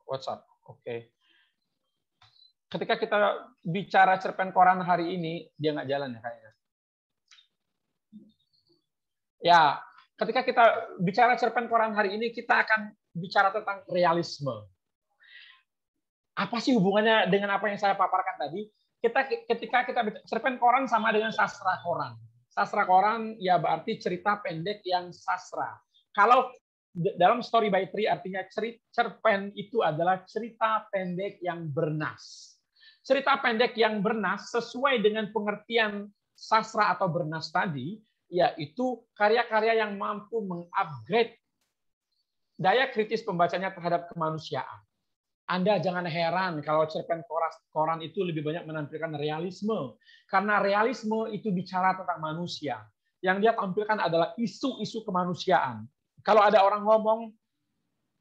WhatsApp. Oke. Ketika kita bicara cerpen koran hari ini, dia nggak jalan ya kayaknya. Ya, ketika kita bicara cerpen koran hari ini, kita akan bicara tentang realisme. Apa sih hubungannya dengan apa yang saya paparkan tadi? Ketika kita cerpen koran sama dengan sastra koran. Sastra koran ya berarti cerita pendek yang sastra. Kalau dalam Story by Tri artinya cerpen itu adalah cerita pendek yang bernas. Cerita pendek yang bernas sesuai dengan pengertian sastra atau bernas tadi, yaitu karya-karya yang mampu mengupgrade daya kritis pembacanya terhadap kemanusiaan. Anda jangan heran kalau cerpen koran itu lebih banyak menampilkan realisme. Karena realisme itu bicara tentang manusia. Yang dia tampilkan adalah isu-isu kemanusiaan. Kalau ada orang ngomong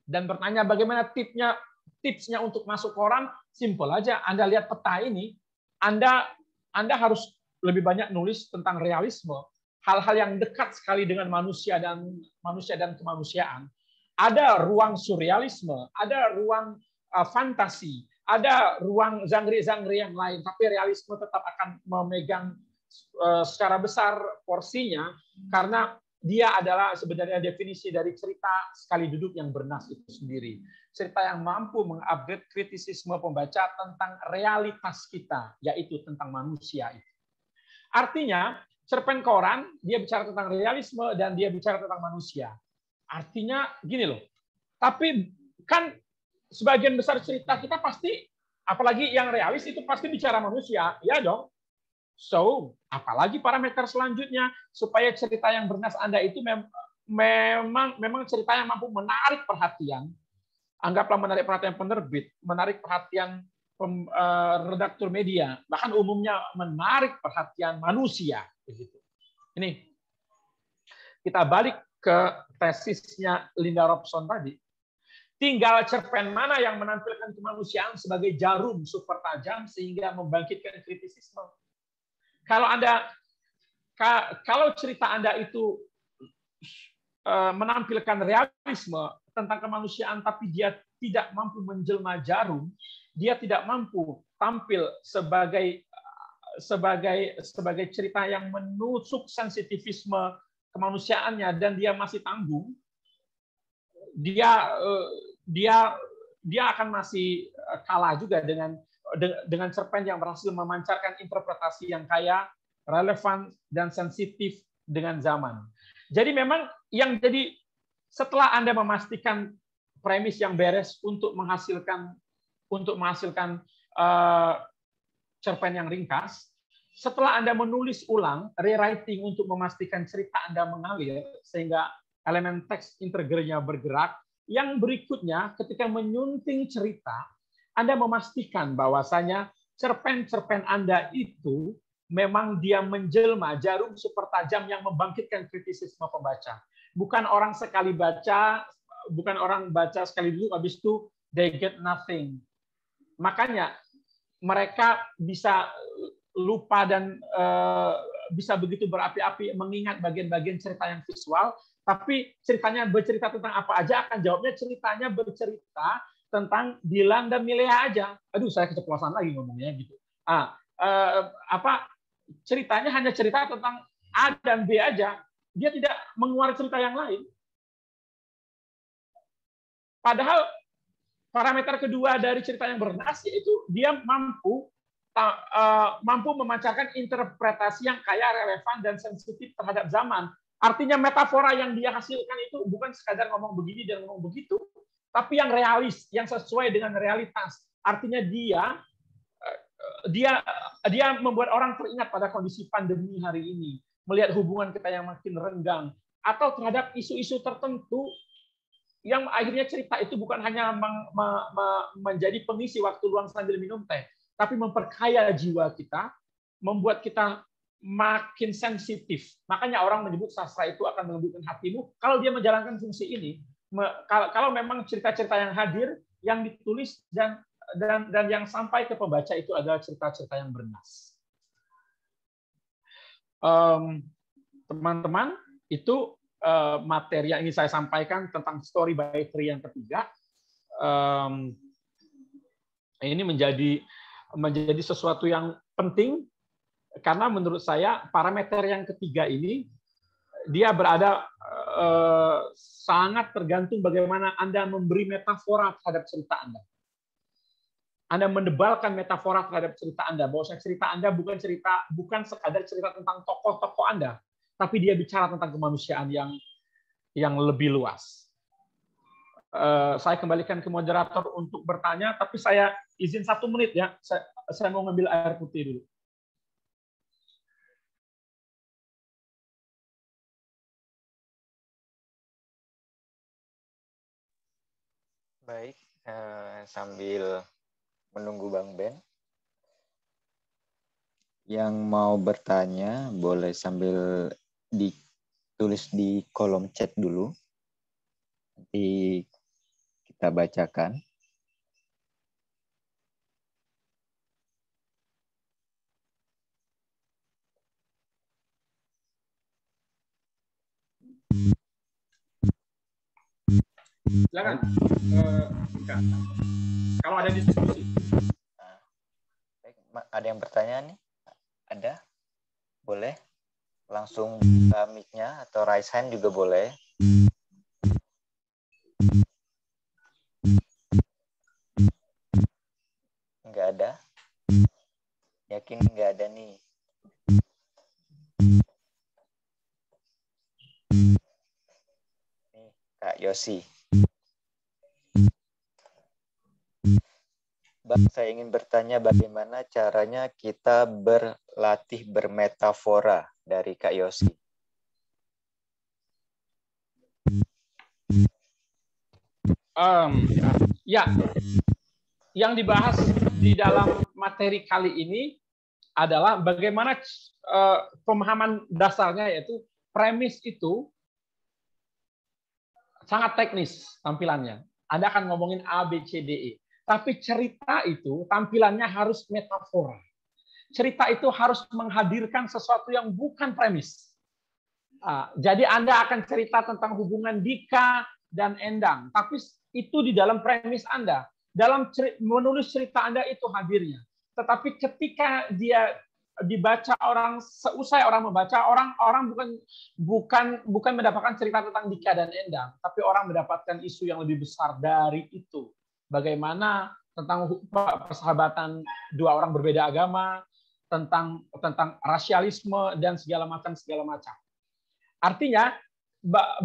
dan bertanya bagaimana tipsnya untuk masuk koran, simpel aja. Anda lihat peta ini, Anda harus lebih banyak nulis tentang realisme. Hal-hal yang dekat sekali dengan manusia dan kemanusiaan. Ada ruang surrealisme, ada ruang fantasi, ada ruang genre-genre yang lain, tapi realisme tetap akan memegang secara besar porsinya karena dia adalah sebenarnya definisi dari cerita sekali duduk yang bernas itu sendiri. Cerita yang mampu mengupgrade kritisisme pembaca tentang realitas kita, yaitu tentang manusia itu. Artinya, cerpen koran dia bicara tentang realisme dan dia bicara tentang manusia. Artinya gini loh. Tapi kan sebagian besar cerita kita pasti, apalagi yang realis itu pasti bicara manusia, ya dong. So, apalagi parameter selanjutnya supaya cerita yang bernas Anda itu memang cerita yang mampu menarik perhatian. Anggaplah menarik perhatian penerbit, menarik perhatian redaktur media, bahkan umumnya menarik perhatian manusia. Begitu. Ini kita balik ke tesisnya Linda Robson tadi. Tinggal cerpen mana yang menampilkan kemanusiaan sebagai jarum super tajam sehingga membangkitkan kritisisme. Kalau cerita Anda itu menampilkan realisme tentang kemanusiaan, tapi dia tidak mampu menjelma jarum, dia tidak mampu tampil sebagai cerita yang menusuk sensitivisme kemanusiaannya dan dia masih tanggung, dia akan masih kalah juga dengan cerpen yang berhasil memancarkan interpretasi yang kaya, relevan dan sensitif dengan zaman. Jadi memang setelah Anda memastikan premis yang beres untuk menghasilkan cerpen yang ringkas, setelah Anda menulis ulang, rewriting untuk memastikan cerita Anda mengalir sehingga elemen teks integernya bergerak, yang berikutnya ketika menyunting cerita, Anda memastikan bahwasanya cerpen-cerpen Anda itu memang dia menjelma jarum super tajam yang membangkitkan kritisisme pembaca. Bukan orang baca sekali dulu, habis itu they get nothing. Makanya mereka bisa lupa dan bisa begitu berapi-api mengingat bagian-bagian cerita yang visual, tapi ceritanya bercerita tentang apa aja akan jawabnya ceritanya bercerita tentang Dilan dan Milea aja. Aduh, saya keceplosan lagi ngomongnya gitu. Ceritanya hanya cerita tentang A dan B aja. Dia tidak mengeluarkan cerita yang lain. Padahal parameter kedua dari cerita yang bernas yaitu dia mampu memancarkan interpretasi yang kaya, relevan, dan sensitif terhadap zaman. Artinya metafora yang dia hasilkan itu bukan sekadar ngomong begini dan ngomong begitu, tapi yang realis, yang sesuai dengan realitas. Artinya dia membuat orang teringat pada kondisi pandemi hari ini, melihat hubungan kita yang makin renggang, atau terhadap isu-isu tertentu yang akhirnya cerita itu bukan hanya menjadi pengisi waktu luang sambil minum teh, tapi memperkaya jiwa kita, membuat kita makin sensitif. Makanya orang menyebut sastra itu akan melembutkan hatimu kalau dia menjalankan fungsi ini. Kalau memang cerita-cerita yang hadir, yang ditulis dan yang sampai ke pembaca itu adalah cerita-cerita yang bernas. Teman-teman, itu materi yang ingin saya sampaikan tentang story by Tri yang ketiga. Ini menjadi sesuatu yang penting karena menurut saya parameter yang ketiga ini dia berada sangat tergantung bagaimana Anda memberi metafora terhadap cerita Anda. Anda mendebalkan metafora terhadap cerita Anda, bahwa cerita Anda bukan sekadar cerita tentang tokoh-tokoh Anda, tapi dia bicara tentang kemanusiaan yang lebih luas. Saya kembalikan ke moderator untuk bertanya, tapi saya izin 1 menit ya, saya mau ngambil air putih dulu. Baik, sambil menunggu Bang Ben, yang mau bertanya boleh sambil ditulis di kolom chat dulu, nanti kita bacakan. Silakan. Kalau ada diskusi. Ada yang bertanya nih? Ada? Boleh? Langsung buka mic-nya atau raise hand juga boleh. Nggak ada? Yakin nggak ada nih? Nih, Kak Yosi. Bang, saya ingin bertanya bagaimana caranya kita berlatih bermetafora dari Kak Yosi. Ya, yang dibahas di dalam materi kali ini adalah bagaimana pemahaman dasarnya, yaitu premis itu sangat teknis tampilannya. Anda akan ngomongin A, B, C, D, E. Tapi cerita itu tampilannya harus metafora. Cerita itu harus menghadirkan sesuatu yang bukan premis. Jadi Anda akan cerita tentang hubungan Dika dan Endang, tapi itu di dalam premis Anda. Dalam menulis cerita Anda itu hadirnya. Tetapi ketika dia dibaca orang, seusai orang membaca, orang bukan mendapatkan cerita tentang Dika dan Endang, tapi orang mendapatkan isu yang lebih besar dari itu. Bagaimana tentang persahabatan dua orang berbeda agama, tentang rasialisme dan segala macam. Artinya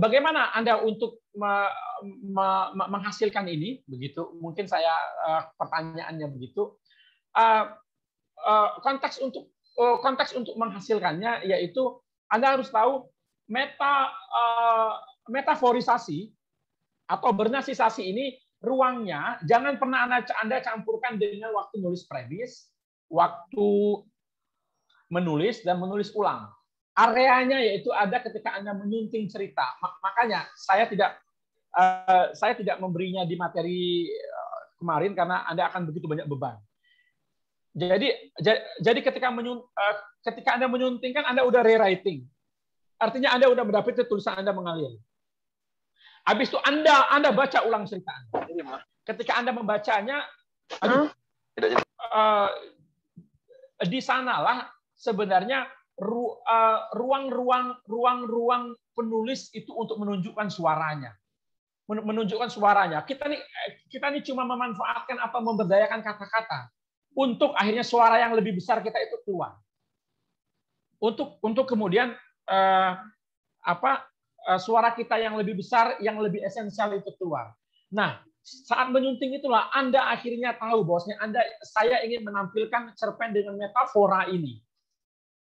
bagaimana Anda untuk menghasilkan ini, begitu? Mungkin saya pertanyaannya begitu. Konteks untuk menghasilkannya yaitu Anda harus tahu metaforisasi atau bernasisasi ini ruangnya jangan pernah Anda campurkan dengan waktu nulis premis, waktu menulis dan menulis ulang. Areanya yaitu ada ketika Anda menyunting cerita. Makanya saya tidak memberinya di materi kemarin karena Anda akan begitu banyak beban. Jadi ketika Anda menyunting kan Anda udah rewriting. Artinya Anda udah mendapati tulisan Anda mengalir. Habis itu Anda baca ulang cerita Anda. Ketika Anda membacanya, di sanalah sebenarnya ruang penulis itu untuk menunjukkan suaranya. Kita nih cuma memanfaatkan atau memberdayakan kata-kata untuk akhirnya suara yang lebih besar kita itu keluar. Untuk kemudian suara kita yang lebih besar, yang lebih esensial itu keluar. Nah, saat menyunting itulah Anda akhirnya tahu bahwasanya saya ingin menampilkan cerpen dengan metafora ini,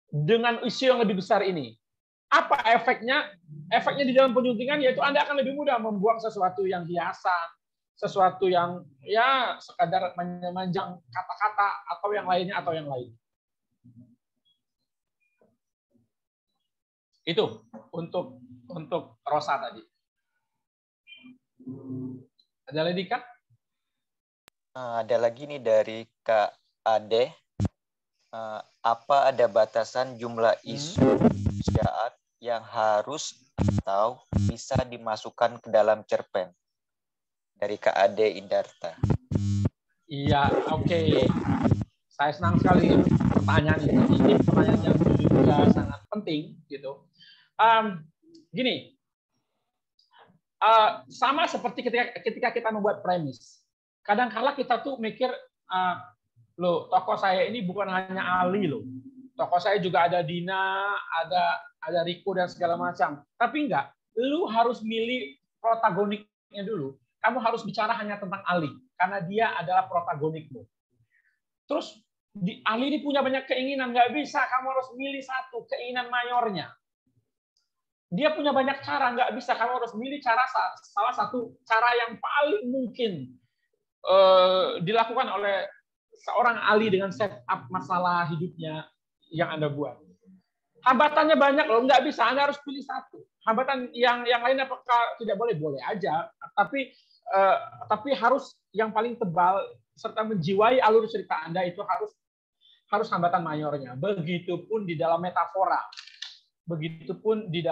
dengan isu yang lebih besar ini. Apa efeknya? Efeknya di dalam penyuntingan yaitu Anda akan lebih mudah membuang sesuatu yang hiasan, sesuatu yang ya sekadar memanjang kata-kata atau yang lainnya atau yang lain. Itu untuk Rosa tadi. Ada lagi Kak? Ada lagi nih dari Kak Ade. Apa ada batasan jumlah isu syaat yang harus atau bisa dimasukkan ke dalam cerpen? Dari Kak Ade Indarta. Iya, oke. Saya senang sekali pertanyaan ini. Ini pertanyaan yang juga sangat penting, gitu. Gini, sama seperti ketika kita membuat premis. Kadang-kala kita tuh mikir, loh, tokoh saya ini bukan hanya Ali loh. Tokoh saya juga ada Dina, ada Riko dan segala macam. Tapi enggak, lu harus milih protagoniknya dulu. Kamu harus bicara hanya tentang Ali, karena dia adalah protagonikmu. Terus Ali ini punya banyak keinginan, nggak bisa. Kamu harus milih satu, keinginan mayornya. Dia punya banyak cara, nggak bisa. Kamu harus milih salah satu cara yang paling mungkin dilakukan oleh seorang Ali dengan setup masalah hidupnya yang Anda buat. Hambatannya banyak loh, nggak bisa. Anda harus pilih satu. Hambatan yang lain apakah tidak boleh? Boleh aja. Tapi harus yang paling tebal serta menjiwai alur cerita Anda itu harus hambatan mayornya. Begitupun di dalam metafora. Begitupun di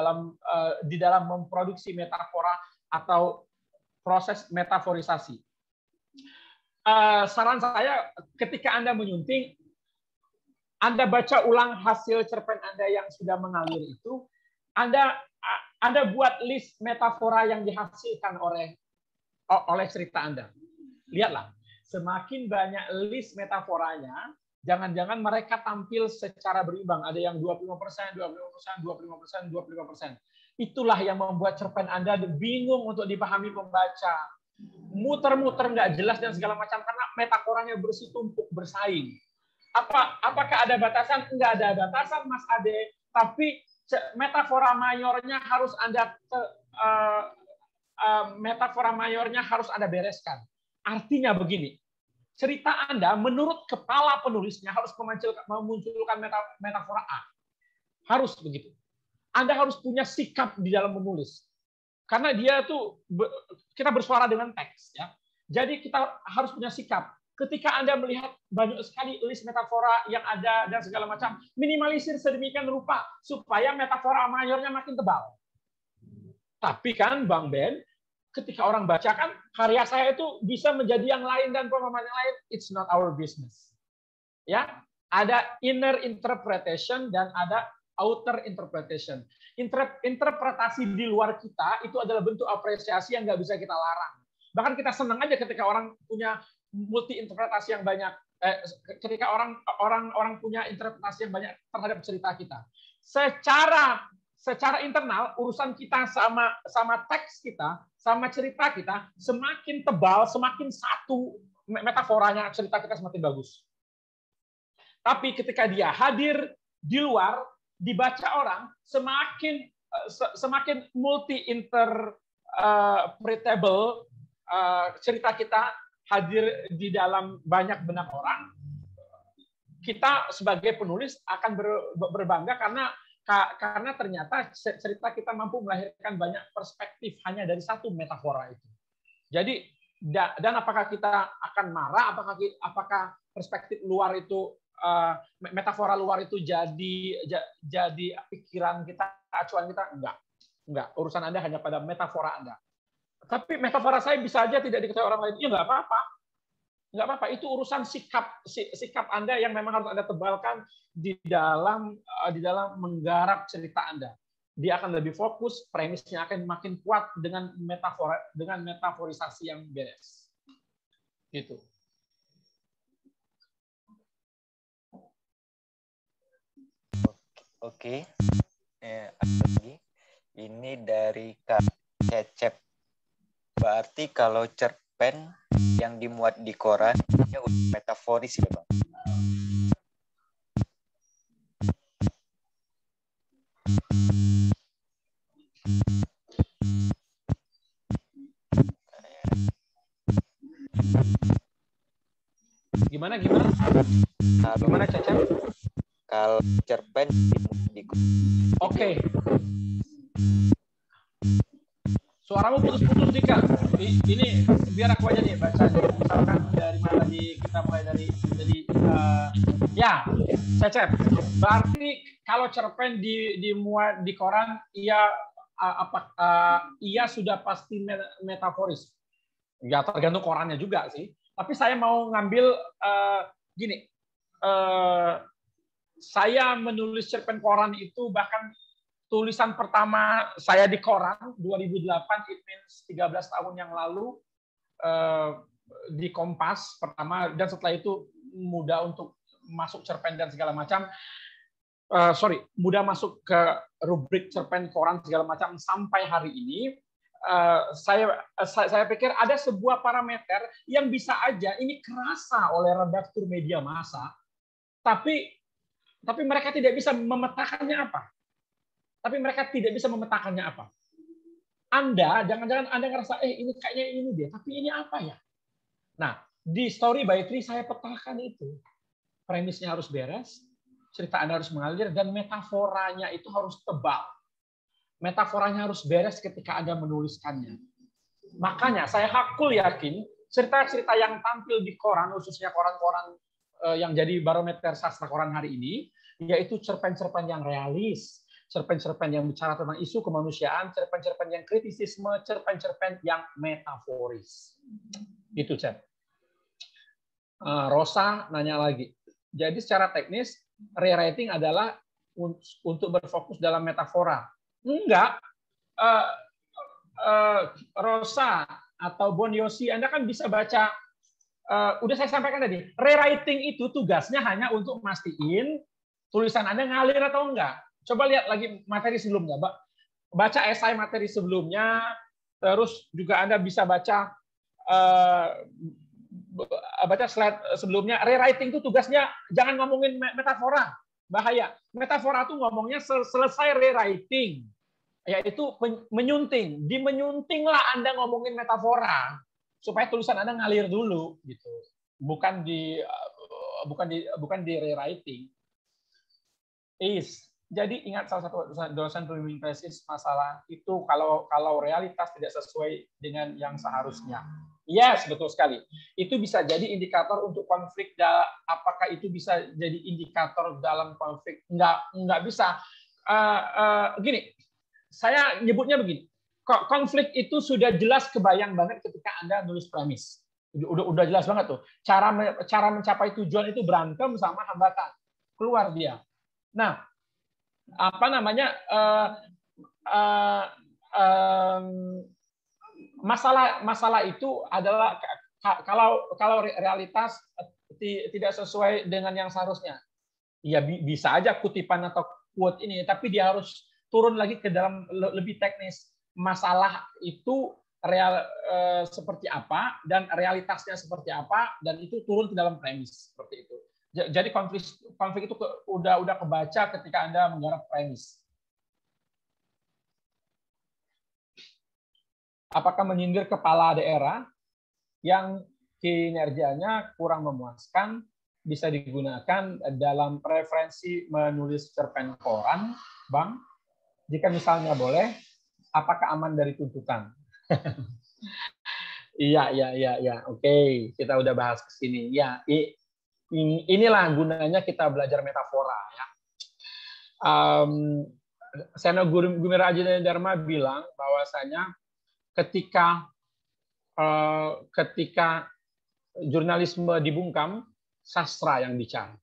dalam memproduksi metafora atau proses metaforisasi. Saran saya ketika Anda menyunting, Anda baca ulang hasil cerpen Anda yang sudah mengalir itu, Anda buat list metafora yang dihasilkan oleh cerita Anda. Lihatlah, semakin banyak list metaforanya, jangan-jangan mereka tampil secara berimbang. Ada yang 25%, 25%, 25%, 25%. Itulah yang membuat cerpen Anda bingung untuk dipahami pembaca. muter-muter nggak jelas dan segala macam karena metaforanya bersitumpuk bersaing. Apakah ada batasan? Nggak ada batasan, Mas Ade. Tapi metafora mayornya harus Anda bereskan. Artinya begini, cerita Anda menurut kepala penulisnya harus memunculkan metafora A. Harus begitu. Anda harus punya sikap di dalam menulis. Karena kita bersuara dengan teks, ya. Jadi kita harus punya sikap. Ketika Anda melihat banyak sekali list metafora yang ada dan segala macam, minimalisir sedemikian rupa supaya metafora mayornya makin tebal. Tapi kan Bang Ben, ketika orang baca kan karya saya itu bisa menjadi yang lain dan pemahaman yang lain, it's not our business. Ya, ada inner interpretation dan ada outer interpretation. Interpretasi di luar kita itu adalah bentuk apresiasi yang nggak bisa kita larang. Bahkan kita senang aja ketika orang punya multi interpretasi yang banyak. Ketika orang punya interpretasi yang banyak terhadap cerita kita. Secara internal urusan kita sama teks kita, sama cerita kita semakin tebal, semakin satu metaforanya cerita kita semakin bagus. Tapi ketika dia hadir di luar, dibaca orang semakin multi interpretable cerita kita hadir di dalam banyak benak orang, kita sebagai penulis akan berbangga karena ternyata cerita kita mampu melahirkan banyak perspektif hanya dari satu metafora itu. Jadi dan apakah kita akan marah? Apakah perspektif luar itu metafora luar itu jadi pikiran kita, acuan kita? Enggak. Urusan Anda hanya pada metafora Anda. Tapi metafora saya bisa aja tidak diketahui orang lain. Ya nggak apa-apa. Nggak apa-apa. Itu urusan sikap Anda yang memang harus Anda tebalkan di dalam menggarap cerita Anda. Dia akan lebih fokus, premisnya akan makin kuat dengan metaforisasi yang beres. Gitu. Oke. Lagi. Ini dari Kak Cecep. Berarti kalau cerpen yang dimuat di koran itu metaforis ya, Bang? Gimana, Cecep? Kalau cerpen dimuat di koran. Oke. Suaramu putus-putus, Dika. Ini biar aku aja nih baca. Misalkan dari mana tadi kita mulai dari ya, Cecep. Berarti kalau cerpen dimuat di koran, ia sudah pasti metaforis. Ya tergantung korannya juga sih. Tapi saya mau ngambil gini. Saya menulis cerpen koran itu bahkan tulisan pertama saya di koran 2008, it means 13 tahun yang lalu, di Kompas pertama, dan setelah itu mudah untuk masuk cerpen dan segala macam. Mudah masuk ke rubrik cerpen koran segala macam sampai hari ini. Saya pikir ada sebuah parameter yang bisa aja ini kerasa oleh redaktur media massa, tapi mereka tidak bisa memetakannya apa. Jangan-jangan Anda ngerasa, ini kayaknya ini dia, tapi ini apa ya? Nah, di Story by Tree saya petakan itu. Premisnya harus beres, cerita Anda harus mengalir, dan metaforanya itu harus tebal. Metaforanya harus beres ketika Anda menuliskannya. Makanya saya hakul yakin, cerita-cerita yang tampil di koran, khususnya koran-koran yang jadi barometer sastra koran hari ini, yaitu cerpen-cerpen yang realis, cerpen-cerpen yang bicara tentang isu kemanusiaan, cerpen-cerpen yang kritisisme, cerpen-cerpen yang metaforis. Itu, Cep. Rosa nanya lagi. Jadi secara teknis, rewriting adalah untuk berfokus dalam metafora. Enggak. Rosa atau Bon Yosi, Anda kan bisa baca, udah saya sampaikan tadi, rewriting itu tugasnya hanya untuk mastiin tulisan Anda ngalir atau enggak. Coba lihat lagi materi sebelumnya, baca esai materi sebelumnya, terus juga Anda bisa baca baca slide sebelumnya, rewriting itu tugasnya jangan ngomongin metafora, bahaya. Metafora tuh ngomongnya selesai rewriting, yaitu menyunting. Di menyuntinglah Anda ngomongin metafora supaya tulisan Anda ngalir dulu gitu. Bukan di rewriting. Jadi ingat salah satu dosen pembimbing tesis masalah itu kalau realitas tidak sesuai dengan yang seharusnya. Yes, betul sekali. Itu bisa jadi indikator untuk konflik. Apakah itu bisa jadi indikator dalam konflik? Enggak bisa. Gini, saya nyebutnya begini. Konflik itu sudah jelas kebayang banget ketika Anda nulis premis. Udah jelas banget tuh. Cara mencapai tujuan itu berantem sama hambatan. Keluar dia. Nah, apa namanya? Masalah itu adalah kalau realitas tidak sesuai dengan yang seharusnya. Ya bisa aja kutipan atau quote ini, tapi dia harus turun lagi ke dalam lebih teknis. Masalah itu seperti apa dan realitasnya seperti apa, dan itu turun ke dalam premis seperti itu. Jadi konflik itu udah kebaca ketika Anda menggarap premis. Apakah menyindir kepala daerah yang kinerjanya kurang memuaskan bisa digunakan dalam preferensi menulis cerpen koran, Bang? Jika misalnya boleh, apakah aman dari tuntutan? Iya. Oke, kita udah bahas ke sini. Ya, inilah gunanya kita belajar metafora. Ya. Seno Gumira Ajina Dharma bilang bahwasanya ketika jurnalisme dibungkam, sastra yang bicara.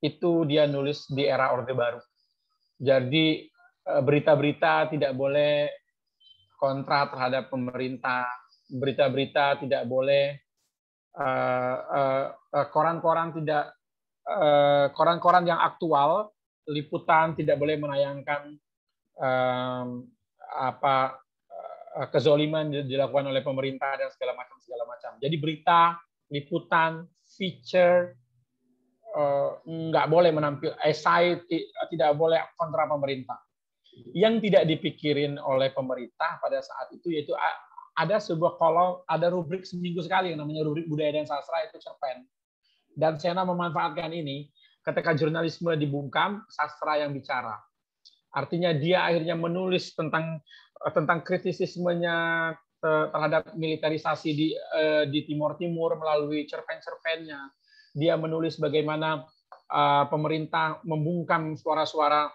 Itu dia nulis di era Orde Baru. Jadi berita-berita tidak boleh kontra terhadap pemerintah, berita-berita tidak boleh, koran-koran yang aktual, liputan tidak boleh menayangkan kezoliman dilakukan oleh pemerintah dan segala macam. Jadi berita, liputan, feature nggak boleh menampil, esai tidak boleh kontra pemerintah. Yang tidak dipikirin oleh pemerintah pada saat itu yaitu ada sebuah kolom, ada rubrik seminggu sekali yang namanya rubrik budaya dan sastra, itu cerpen. Dan Sena memanfaatkan ini ketika jurnalisme dibungkam, sastra yang bicara. Artinya dia akhirnya menulis tentang kritisismenya terhadap militerisasi di Timur Timur melalui cerpen-cerpennya. Dia menulis bagaimana pemerintah membungkam suara-suara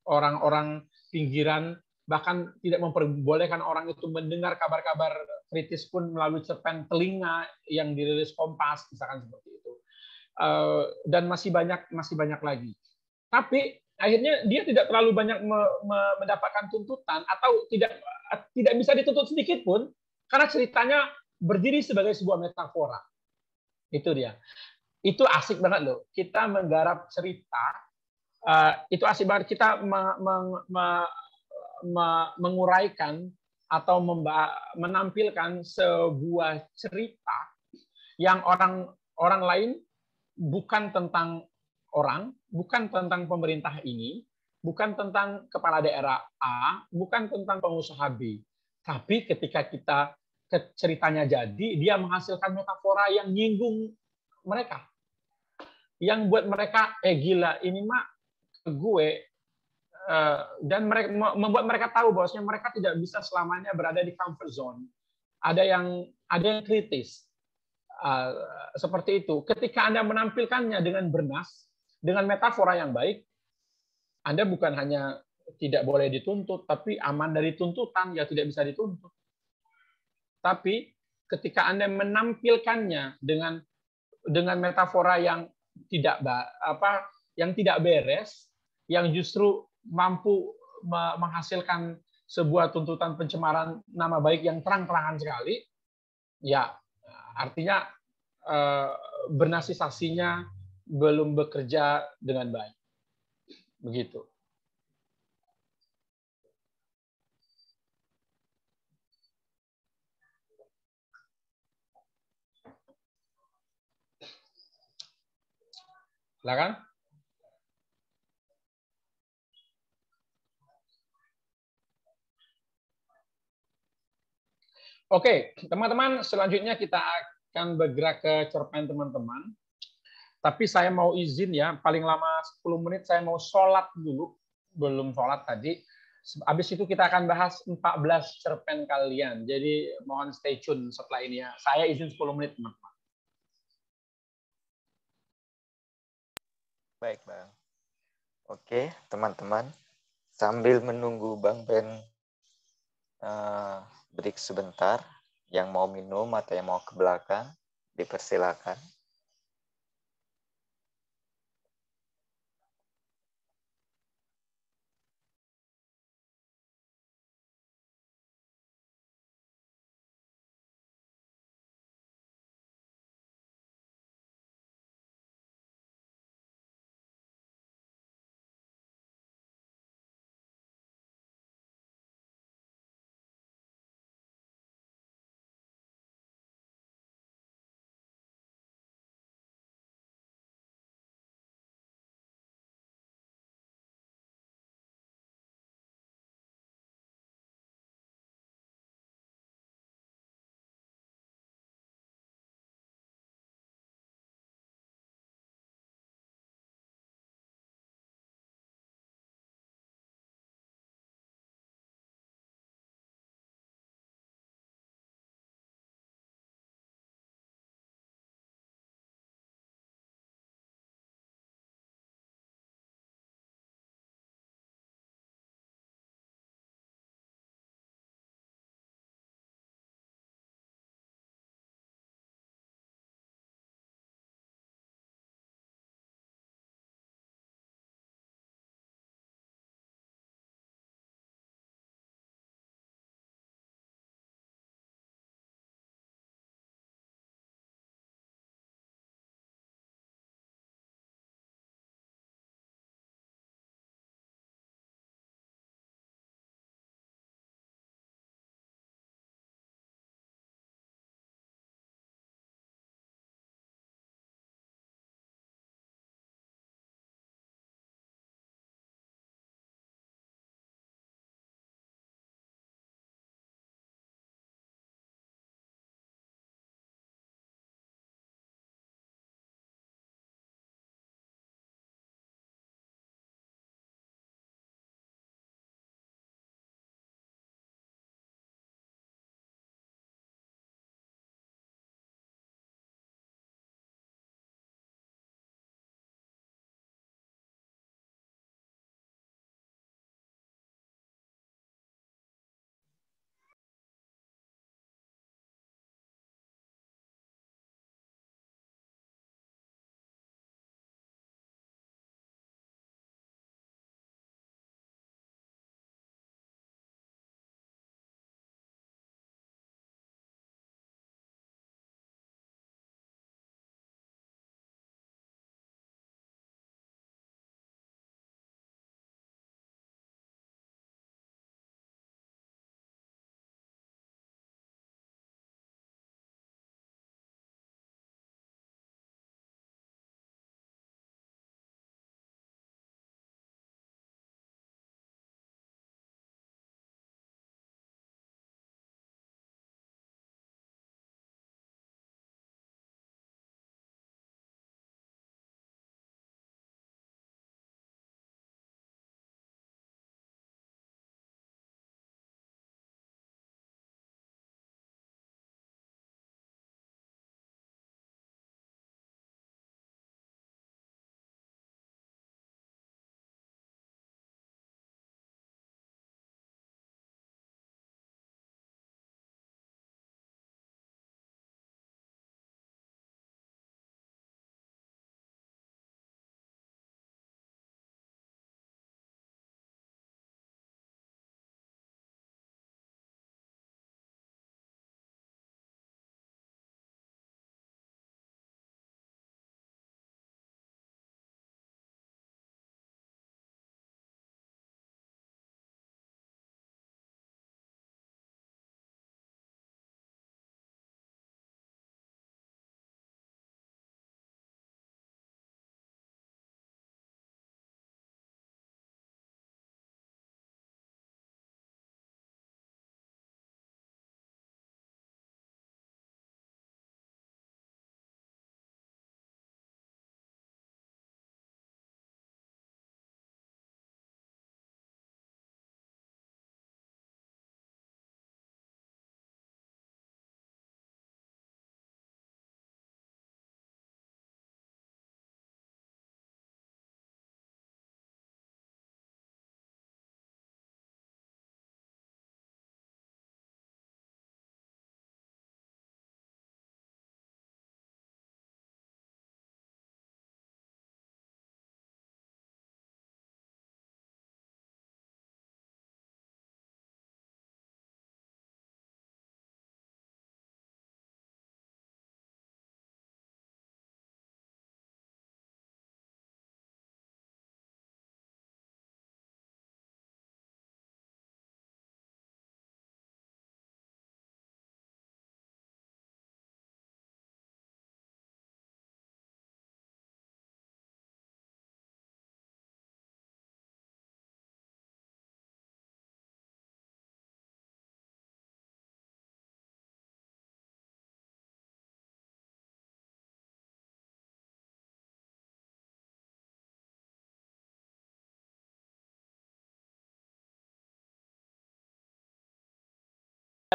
orang-orang pinggiran, bahkan tidak memperbolehkan orang itu mendengar kabar-kabar kritis pun melalui cerpen telinga yang dirilis Kompas, misalkan seperti itu. Dan masih banyak lagi. Tapi akhirnya dia tidak terlalu banyak mendapatkan tuntutan atau tidak bisa dituntut sedikit pun karena ceritanya berdiri sebagai sebuah metafora. Itu dia. Itu asik banget loh. Kita menggarap cerita, itu asik banget. Kita menguraikan atau menampilkan sebuah cerita yang orang lain, bukan tentang orang, bukan tentang pemerintah ini, bukan tentang kepala daerah A, bukan tentang pengusaha B. Tapi ketika ceritanya jadi, dia menghasilkan metafora yang nyinggung mereka. Yang buat mereka, gila, ini mah gue. Dan membuat mereka tahu bahwasanya mereka tidak bisa selamanya berada di comfort zone. Ada yang kritis. Seperti itu. Ketika Anda menampilkannya dengan bernas, dengan metafora yang baik, Anda bukan hanya tidak boleh dituntut, tapi aman dari tuntutan, ya tidak bisa dituntut. Tapi ketika Anda menampilkannya dengan metafora yang tidak beres, yang justru mampu menghasilkan sebuah tuntutan pencemaran nama baik yang terang-terangan sekali, ya artinya bernasisasinya belum bekerja dengan baik. Begitu. Silakan. Oke, teman-teman, selanjutnya kita akan bergerak ke cerpen teman-teman. Tapi saya mau izin ya, paling lama 10 menit saya mau sholat dulu. Belum sholat tadi. Habis itu kita akan bahas 14 cerpen kalian. Jadi mohon stay tune setelah ini ya. Saya izin 10 menit, teman-teman. Baik, Bang. Oke, teman-teman. Sambil menunggu Bang Ben break sebentar, yang mau minum atau yang mau ke belakang, dipersilakan.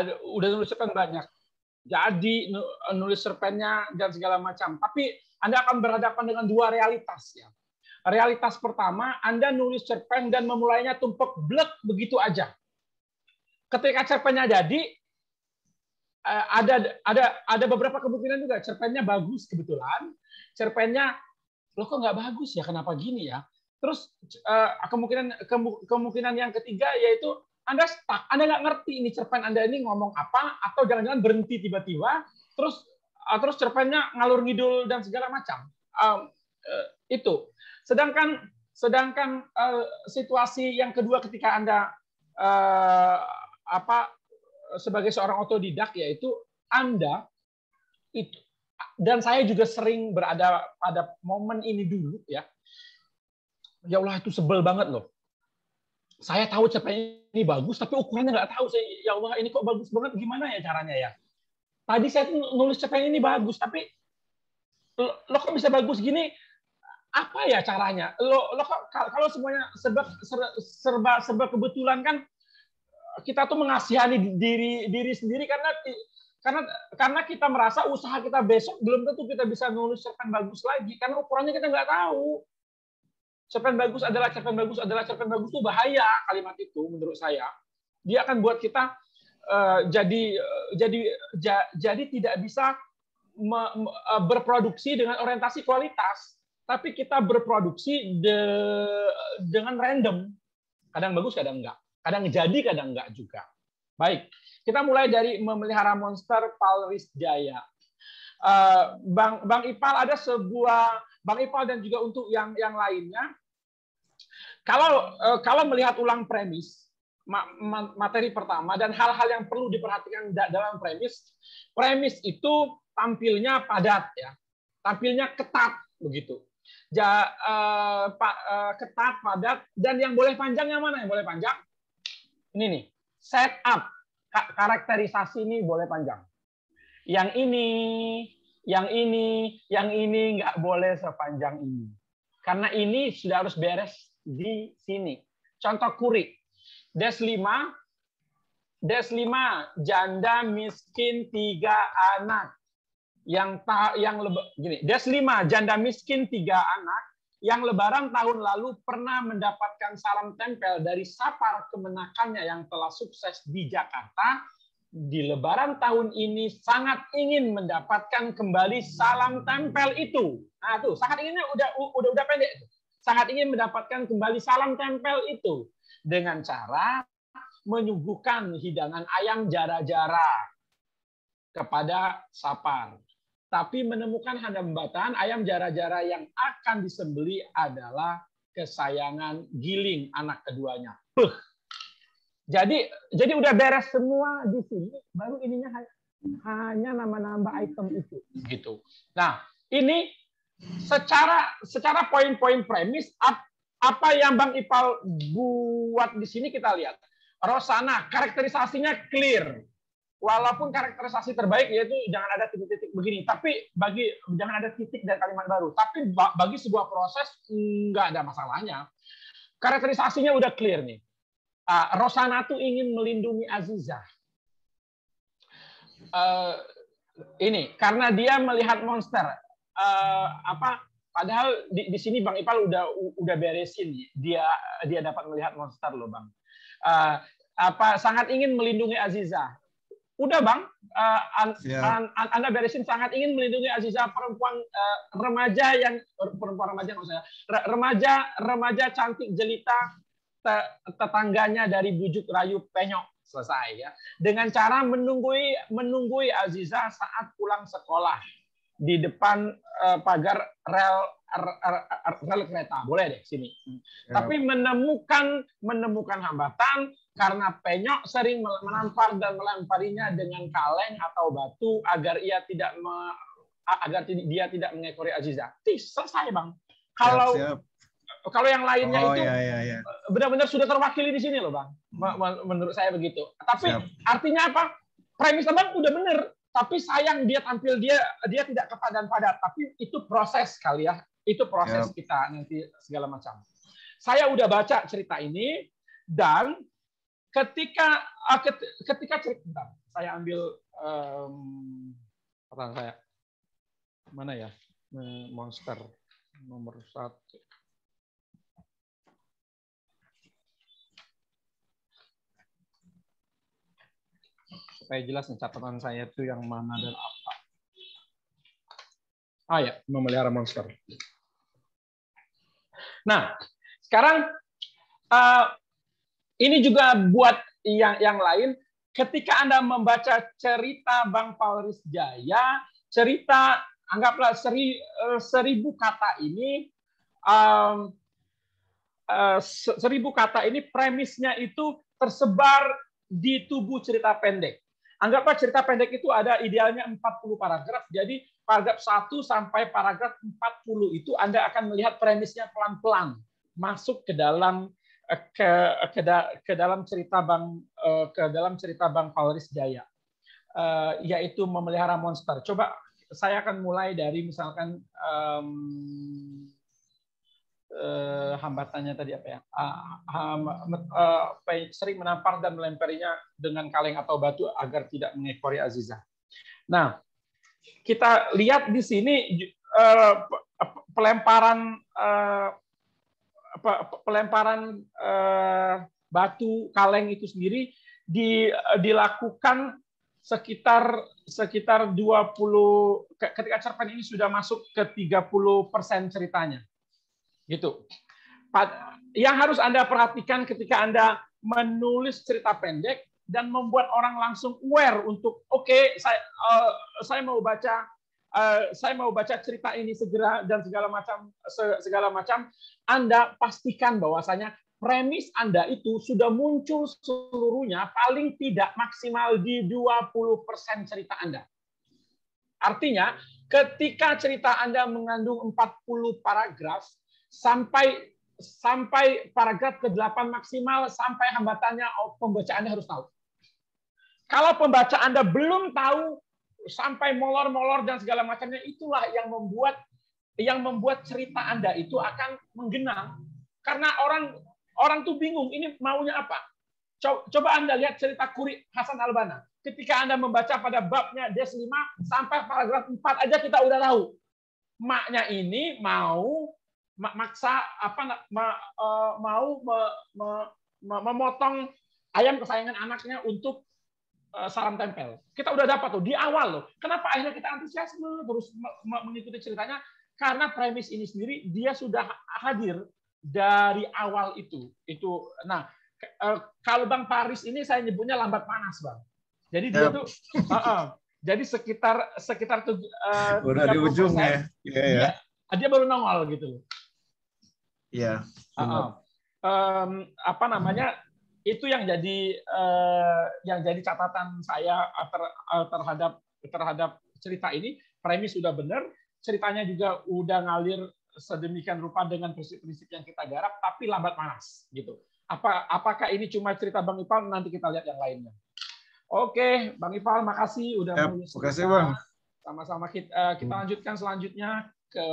udah nulis cerpen banyak. Jadi nulis cerpennya dan segala macam. Tapi Anda akan berhadapan dengan dua realitas ya. Realitas pertama, Anda nulis cerpen dan memulainya tumpuk blek begitu aja. Ketika cerpennya jadi, ada beberapa kemungkinan juga cerpennya bagus kebetulan, cerpennya loh kok nggak bagus ya, kenapa gini ya? Terus kemungkinan yang ketiga yaitu Anda stuck, Anda nggak ngerti ini cerpen Anda ini ngomong apa, atau jangan-jangan berhenti tiba-tiba, terus cerpennya ngalur ngidul dan segala macam. Itu. Sedangkan situasi yang kedua ketika Anda sebagai seorang otodidak, yaitu Anda itu, dan saya juga sering berada pada momen ini dulu ya. Ya Allah, itu sebel banget loh. Saya tahu cerpen ini bagus, tapi ukurannya nggak tahu. Ya Allah, ini kok bagus banget, gimana ya caranya ya? Tadi saya nulis cerpen ini bagus, tapi lo kok bisa bagus gini? Apa ya caranya? Lo kalau semuanya serba kebetulan kan, kita tuh mengasihani diri sendiri karena kita merasa usaha kita besok belum tentu kita bisa nulis cerpen bagus lagi karena ukurannya kita nggak tahu. Cerpen bagus adalah cerpen bagus itu bahaya, kalimat itu menurut saya. Dia akan buat kita jadi tidak bisa berproduksi dengan orientasi kualitas, tapi kita berproduksi dengan random. Kadang bagus, kadang enggak. Kadang jadi, kadang enggak juga. Baik, kita mulai dari memelihara monster Palris Jaya. Bang Ipal, ada sebuah Bang Ipal dan juga untuk yang lainnya, kalau melihat ulang premis, materi pertama dan hal-hal yang perlu diperhatikan dalam premis itu tampilnya padat ya, tampilnya ketat begitu. Ketat, padat, dan yang boleh panjang yang mana? Yang boleh panjang? Ini nih, setup, karakterisasi ini boleh panjang. Yang ini nggak boleh sepanjang ini. Karena ini sudah harus beres di sini. Contoh kurik. Des 5, janda miskin 3 anak. Des 5, janda miskin 3 anak yang lebaran tahun lalu pernah mendapatkan salam tempel dari sapar kemenakannya yang telah sukses di Jakarta. Di lebaran tahun ini sangat ingin mendapatkan kembali salam tempel itu. Nah, tuh, sangat inginnya udah pendek. Sangat ingin mendapatkan kembali salam tempel itu dengan cara menyuguhkan hidangan ayam jara-jara kepada sapar. Tapi menemukan hambatan ayam jara-jara yang akan disembeli adalah kesayangan Giling, anak keduanya. Jadi udah beres semua di sini, baru ininya hanya nambah item itu, gitu. Nah, ini secara poin-poin premis apa yang Bang Ipal buat di sini kita lihat. Rosana, karakterisasinya clear. Walaupun karakterisasi terbaik yaitu jangan ada titik-titik begini, tapi jangan ada titik dan kalimat baru. Tapi bagi sebuah proses nggak ada masalahnya. Karakterisasinya udah clear nih. Rosana tuh ingin melindungi Aziza. Ini karena dia melihat monster. Padahal di sini Bang Ipal udah beresin dia dapat melihat monster loh Bang. Sangat ingin melindungi Aziza. Udah Bang, Anda beresin sangat ingin melindungi Aziza, perempuan remaja maksudnya remaja cantik jelita, tetangganya dari bujuk rayu penyok, selesai ya. Dengan cara menunggui Aziza saat pulang sekolah di depan pagar rel kereta. Boleh deh sini. Ya. Tapi menemukan hambatan karena penyok sering menampar dan melemparinya dengan kaleng atau batu agar dia tidak mengekori Aziza. Selesai Bang. Kalau yang lainnya itu benar-benar sudah terwakili di sini loh Bang. Menurut saya begitu. Tapi artinya apa? Premis Bang udah benar. Tapi sayang dia tampil dia tidak ketat dan padat. Tapi itu proses kali ya. Itu proses kita nanti segala macam. Saya udah baca cerita ini dan ketika saya ambil peran saya. Mana ya? Monster nomor 1. Supaya jelas nih catatan saya itu yang mana dan apa. Ah ya, memelihara monster. Nah, sekarang ini juga buat yang lain. Ketika Anda membaca cerita Bang Pauris Jaya, cerita anggaplah 1000 kata ini, 1000 kata ini premisnya itu tersebar di tubuh cerita pendek. Anggaplah cerita pendek itu ada idealnya 40 paragraf. Jadi paragraf 1 sampai paragraf 40 itu Anda akan melihat premisnya pelan-pelan masuk ke dalam cerita Bang Pauris Jaya, yaitu memelihara monster. Coba saya akan mulai dari misalkan hambatannya tadi apa ya? Sering menampar dan melemparinya dengan kaleng atau batu agar tidak mengekori Azizah. Nah, kita lihat di sini pelemparan batu kaleng itu sendiri dilakukan sekitar 20 ketika cerpen ini sudah masuk ke 30% ceritanya. Gitu. Yang harus Anda perhatikan ketika Anda menulis cerita pendek dan membuat orang langsung aware untuk saya mau baca cerita ini segera dan segala macam. Anda pastikan bahwasanya premis Anda itu sudah muncul seluruhnya paling tidak maksimal di 20% cerita Anda. Artinya, ketika cerita Anda mengandung 40 paragraf, sampai paragraf ke-8 maksimal, sampai hambatannya pembaca Anda harus tahu. Kalau pembaca Anda belum tahu, sampai molor-molor dan segala macamnya, itulah yang membuat cerita Anda itu akan menggenang. Karena orang tuh bingung, ini maunya apa? Coba Anda lihat cerita Kuri Hasan Albana. Ketika Anda membaca pada babnya des 5 sampai paragraf 4 aja kita udah tahu. Maknya ini mau memotong ayam kesayangan anaknya untuk salam tempel. Kita udah dapat tuh di awal loh. Kenapa akhirnya kita antusiasme terus mengikuti ceritanya? Karena premis ini sendiri dia sudah hadir dari awal itu. Nah, kalau Bang Paris ini saya nyebutnya lambat panas, Bang. Jadi dia tuh jadi sekitar udah di ujung ya. Dia baru nongol gitu loh. Iya. Itu yang jadi catatan saya terhadap cerita ini. Premis sudah benar, ceritanya juga udah ngalir sedemikian rupa dengan prinsip-prinsip yang kita garap, tapi lambat panas gitu. Apakah ini cuma cerita Bang Ipal? Nanti kita lihat yang lainnya. Oke, Bang Ipal, makasih udah menulis. Makasih, Bang. Sama-sama kita lanjutkan selanjutnya ke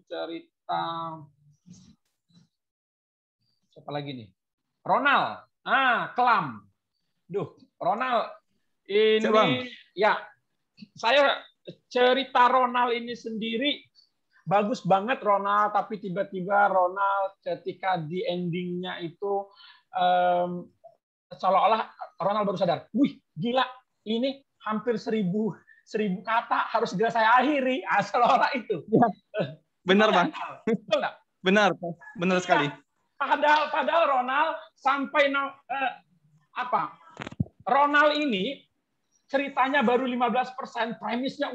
cerita siapa lagi nih? Ronald. Kelam. Ronald ini ya, saya cerita Ronald ini sendiri bagus banget Ronald, tapi tiba-tiba Ronald ketika di endingnya itu seolah-olah Ronald baru sadar, wih gila, ini hampir 1000 kata harus segera saya akhiri, seolah-olah itu. Benar Bang, betul nggak? Benar sekali. Padahal Ronald sampai Ronald ini ceritanya baru 15%, premisnya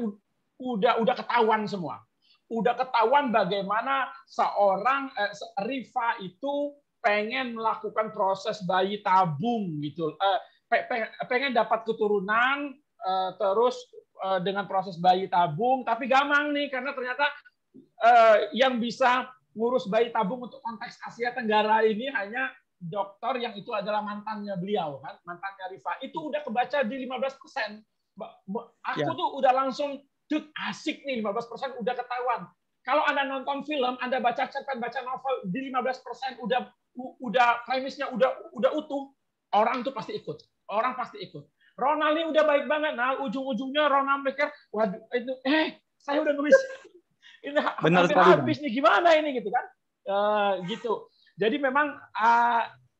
udah ketahuan semua. Udah ketahuan bagaimana seorang Rifa itu pengen melakukan proses bayi tabung gitu. Pengen dapat keturunan terus dengan proses bayi tabung, tapi gampang nih karena ternyata yang bisa ngurus bayi tabung untuk konteks Asia Tenggara ini hanya dokter yang itu adalah mantannya beliau kan, mantannya Rifa. Itu udah kebaca di 15%. Aku tuh udah langsung asik nih 15% udah ketahuan. Kalau Anda nonton film, Anda baca cerpen, baca novel di 15% udah premisnya udah utuh, orang tuh pasti ikut. Orang pasti ikut. Ronald ini udah baik banget. Nah, ujung-ujungnya Ronald mikir, waduh, itu, saya udah nulis. Ini Benar hampir sekali, habis nih, gimana ini gitu kan? Gitu. Jadi memang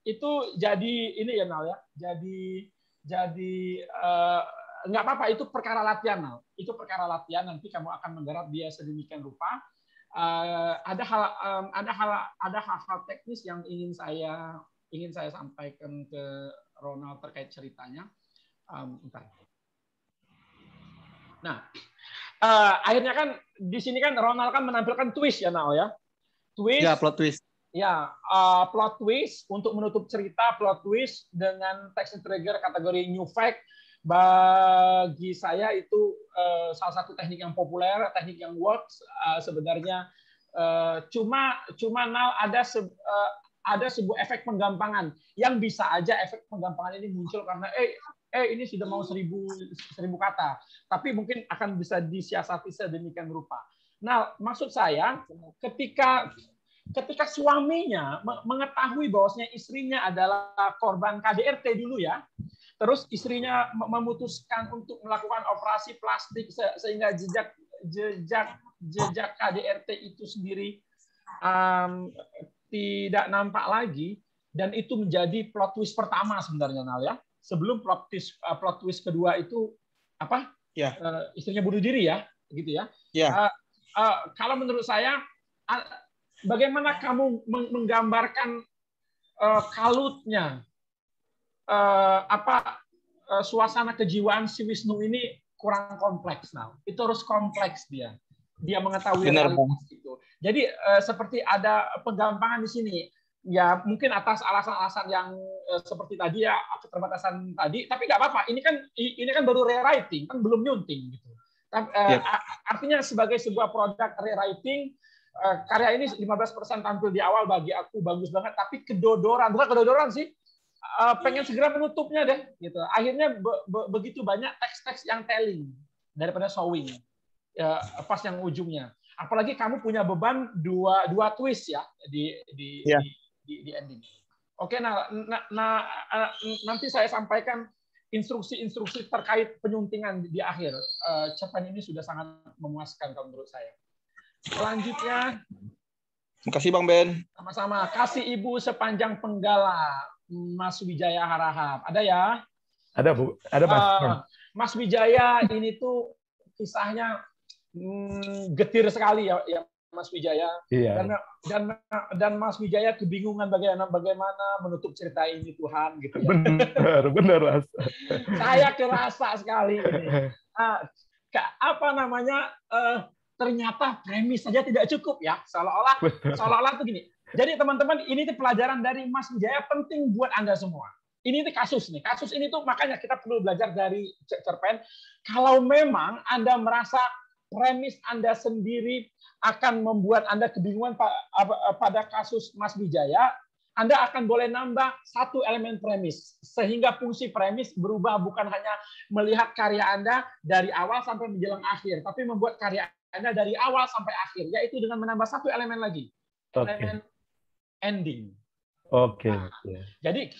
itu jadi ini ya Nal ya. Jadi nggak apa-apa, itu perkara latihan Nal. Itu perkara latihan, nanti kamu akan menggarap dia sedemikian rupa. Ada hal-hal teknis yang ingin saya sampaikan ke Ronald terkait ceritanya. Nah, akhirnya kan di sini kan Ronald kan menampilkan twist ya Nal ya. Twist. Ya, plot twist. Ya, plot twist untuk menutup cerita, plot twist dengan text trigger kategori new fact. Bagi saya itu salah satu teknik yang populer, teknik yang works sebenarnya. Cuma Nal ada sebuah efek penggampangan yang bisa aja efek penggampangan ini muncul karena ini sudah mau 1000 kata, tapi mungkin akan bisa disiasati sedemikian rupa. Nah, maksud saya ketika suaminya mengetahui bahwasanya istrinya adalah korban KDRT dulu ya, terus istrinya memutuskan untuk melakukan operasi plastik sehingga jejak KDRT itu sendiri tidak nampak lagi, dan itu menjadi plot twist pertama sebenarnya Nal ya. Sebelum plot twist kedua itu apa? Ya. Istrinya bunuh diri ya, gitu ya. Ya. Kalau menurut saya, bagaimana kamu menggambarkan kalutnya suasana kejiwaan si Wisnu ini kurang kompleks Nal. Itu harus kompleks dia mengetahui realitas itu. Jadi seperti ada penggampangan di sini. Ya mungkin atas alasan-alasan yang seperti tadi ya, keterbatasan tadi, tapi nggak apa-apa. Ini kan baru rewriting, kan belum nyunting gitu. Artinya sebagai sebuah produk rewriting, karya ini 15% tampil di awal bagi aku bagus banget, tapi bukan kedodoran sih, pengen segera menutupnya deh gitu. Akhirnya begitu banyak teks-teks yang telling daripada showing pas yang ujungnya. Apalagi kamu punya beban dua twist ya di ending. Oke, nanti saya sampaikan instruksi-instruksi terkait penyuntingan di akhir. Cerpen ini sudah sangat memuaskan kalau menurut saya. Selanjutnya, Terima kasih Bang Ben. sama-sama. Kasih Ibu sepanjang penggala, Mas Wijaya Harahap. Ada ya? Ada Bu, ada Mas. Mas Wijaya ini tuh kisahnya getir sekali ya Mas Wijaya. Iya. Dan Mas Wijaya kebingungan bagaimana menutup cerita ini Tuhan gitu ya. Benar Mas. Saya kerasa sekali ini. Ternyata premis saja tidak cukup ya. Seolah-olah tuh gini. Jadi teman-teman, ini tuh pelajaran dari Mas Wijaya penting buat Anda semua. Ini tuh kasus nih. Kasus ini tuh makanya kita perlu belajar dari cerpen. Kalau memang Anda merasa premis Anda sendiri akan membuat Anda kebingungan pada kasus Mas Wijaya, Anda akan boleh nambah satu elemen premis, sehingga fungsi premis berubah bukan hanya melihat karya Anda dari awal sampai menjelang akhir, tapi membuat karya Anda dari awal sampai akhir, yaitu dengan menambah satu elemen lagi, elemen ending. Oke. Jadi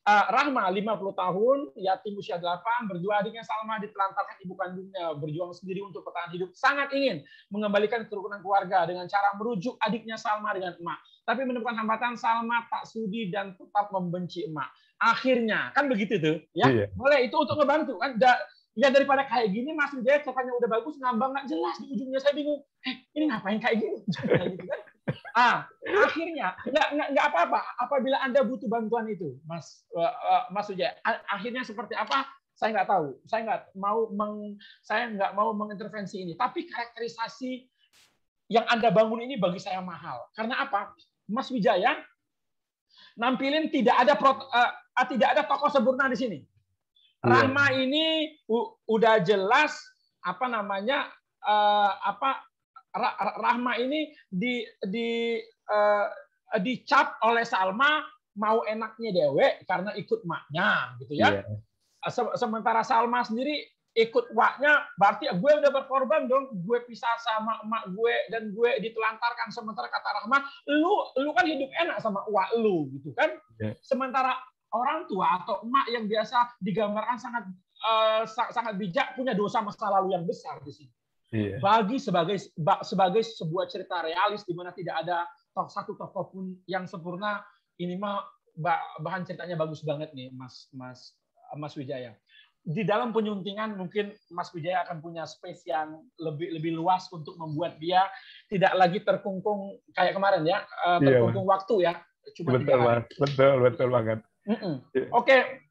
Rahma 50 tahun, yatim usia 8, berdua adiknya Salma ditelantarkan ibu kandungnya, berjuang sendiri untuk bertahan hidup, sangat ingin mengembalikan kerukunan keluarga dengan cara merujuk adiknya Salma dengan emak. Tapi menemukan hambatan, Salma tak sudi dan tetap membenci emak. Akhirnya, kan begitu tuh, ya. Iya. Boleh, itu untuk ngebantu kan. Ya daripada kayak gini, Mas Wijaya cerpennya udah bagus, ngambang nggak jelas di ujungnya, saya bingung. Ini ngapain kayak gini? Gitu kan? Akhirnya nggak apa-apa apabila Anda butuh bantuan itu, Mas Wijaya. Akhirnya seperti apa? Saya nggak tahu. Saya nggak mau mengintervensi ini. Tapi karakterisasi yang Anda bangun ini bagi saya mahal. Karena apa? Mas Wijaya nampilin tidak ada tokoh sempurna di sini. Rahma ini udah jelas Rahma ini dicap oleh Salma mau enaknya dewek karena ikut maknya gitu ya. Sementara Salma sendiri ikut waknya, berarti gue udah berkorban dong, gue pisah sama emak gue dan gue ditelantarkan. Sementara kata Rahma, lu kan hidup enak sama uak lu gitu kan. Sementara orang tua atau emak yang biasa digambarkan sangat sangat bijak, punya dosa masa lalu yang besar di sini. Iya. Bagi sebagai sebuah cerita realis di mana tidak ada satu tokoh pun yang sempurna, ini mah bahan ceritanya bagus banget nih, Mas Wijaya. Di dalam penyuntingan mungkin Mas Wijaya akan punya space yang lebih luas untuk membuat dia tidak lagi terkungkung kayak kemarin ya, terkungkung waktu ya, cuma 3 hari. Betul banget. Oke,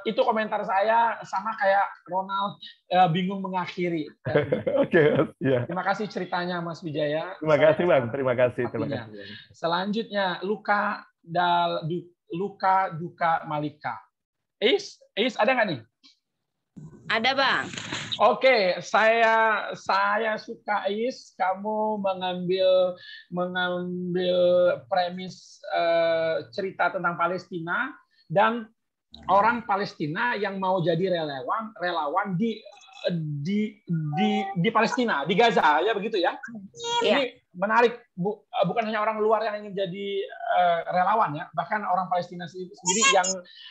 itu komentar saya, sama kayak Ronald bingung mengakhiri. Oke, ya. Terima kasih ceritanya Mas Wijaya. Terima kasih Bang, terima kasih. Selanjutnya Luka Duka Malika. Is ada nggak nih? Ada Bang. Oke, saya suka Is, kamu mengambil premis cerita tentang Palestina dan orang Palestina yang mau jadi relawan di Palestina, di Gaza, ya begitu ya. Ini menarik, bukan hanya orang luar yang ingin jadi relawan ya, bahkan orang Palestina sendiri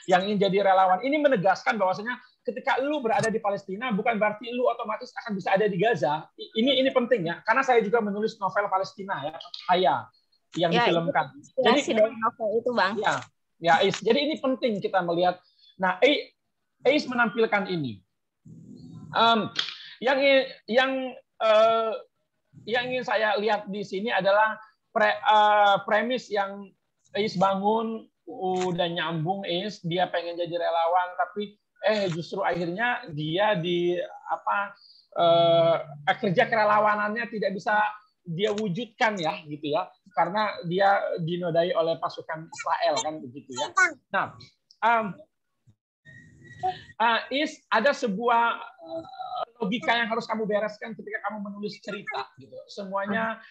yang ingin jadi relawan. Ini menegaskan bahwasanya ketika lu berada di Palestina bukan berarti lu otomatis akan bisa ada di Gaza. Ini penting ya, karena saya juga menulis novel Palestina ya, Haya, yang difilmkan. Jadi dari novel itu Bang. Ya, jadi ini penting kita melihat. Nah, Ais menampilkan ini. Yang ingin saya lihat di sini adalah premis yang Ais bangun udah nyambung. Dia pengen jadi relawan, tapi justru akhirnya dia kerja kerelawanannya tidak bisa dia wujudkan ya, gitu ya, karena dia dinodai oleh pasukan Israel kan begitu ya. Nah, ada sebuah logika yang harus kamu bereskan ketika kamu menulis cerita gitu. Semuanya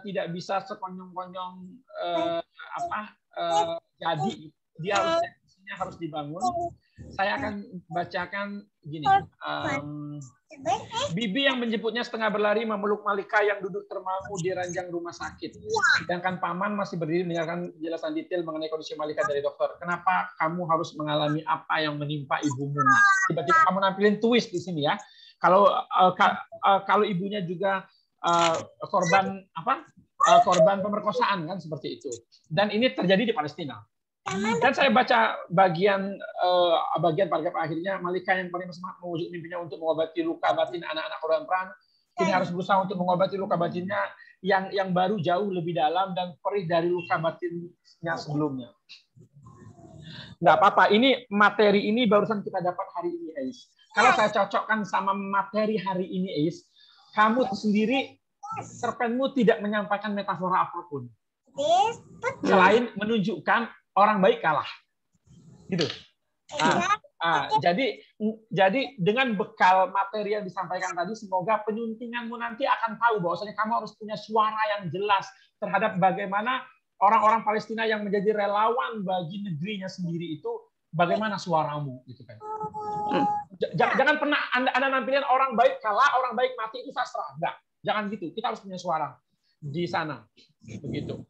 tidak bisa sekonyong-konyong jadi, dia harus dibangun. Saya akan bacakan gini. Bibi yang menjemputnya setengah berlari memeluk Malika yang duduk termangu di ranjang rumah sakit. Sedangkan paman masih berdiri mendengarkan penjelasan detail mengenai kondisi Malika dari dokter. Kenapa kamu harus mengalami apa yang menimpa ibumu? Tiba-tiba kamu nampilin twist di sini ya. Kalau ibunya juga korban pemerkosaan kan seperti itu. Dan ini terjadi di Palestina. Dan saya baca bagian paragraf akhirnya, Malika yang paling bersemangat mewujud mimpinya untuk mengobati luka batin anak-anak korban perang, kini harus berusaha untuk mengobati luka batinnya yang baru jauh lebih dalam dan perih dari luka batinnya sebelumnya. Nggak apa-apa, ini materi ini barusan kita dapat hari ini, Ais. Kalau saya cocokkan sama materi hari ini, Ais, kamu sendiri, cerpenmu tidak menyampaikan metafora apapun. Selain menunjukkan orang baik kalah, gitu. Jadi dengan bekal materi yang disampaikan tadi, semoga penyuntinganmu nanti akan tahu bahwasanya kamu harus punya suara yang jelas terhadap bagaimana orang-orang Palestina yang menjadi relawan bagi negerinya sendiri itu, bagaimana suaramu, gitu kan. Jangan pernah Anda nampilin orang baik kalah, orang baik mati itu sastra, enggak. Jangan gitu. Kita harus punya suara di sana, begitu.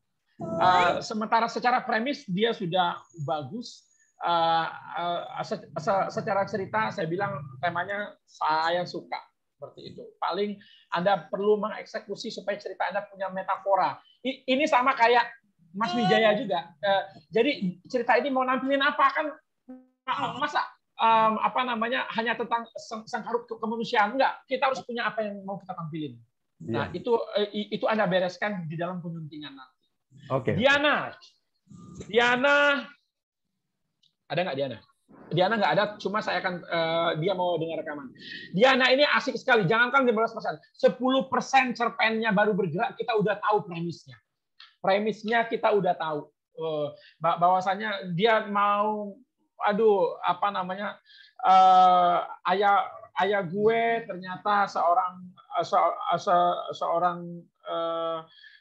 Sementara secara premis dia sudah bagus. Secara cerita saya bilang temanya saya suka seperti itu. Paling Anda perlu mengeksekusi supaya cerita Anda punya metafora. Ini sama kayak Mas Wijaya juga. Jadi cerita ini mau nampilin apa kan? Masa hanya tentang sengkarut kemanusiaan, enggak? Kita harus punya apa yang mau kita tampilin. Nah, itu Anda bereskan di dalam penyuntingan nanti. Oke. Diana, ada nggak Diana? Diana nggak ada, cuma saya akan dia mau dengar rekaman. Diana ini asik sekali, jangankan 15%, 10% cerpennya baru bergerak, kita udah tahu premisnya. Premisnya kita udah tahu bahwasanya dia mau, ayah gue ternyata seorang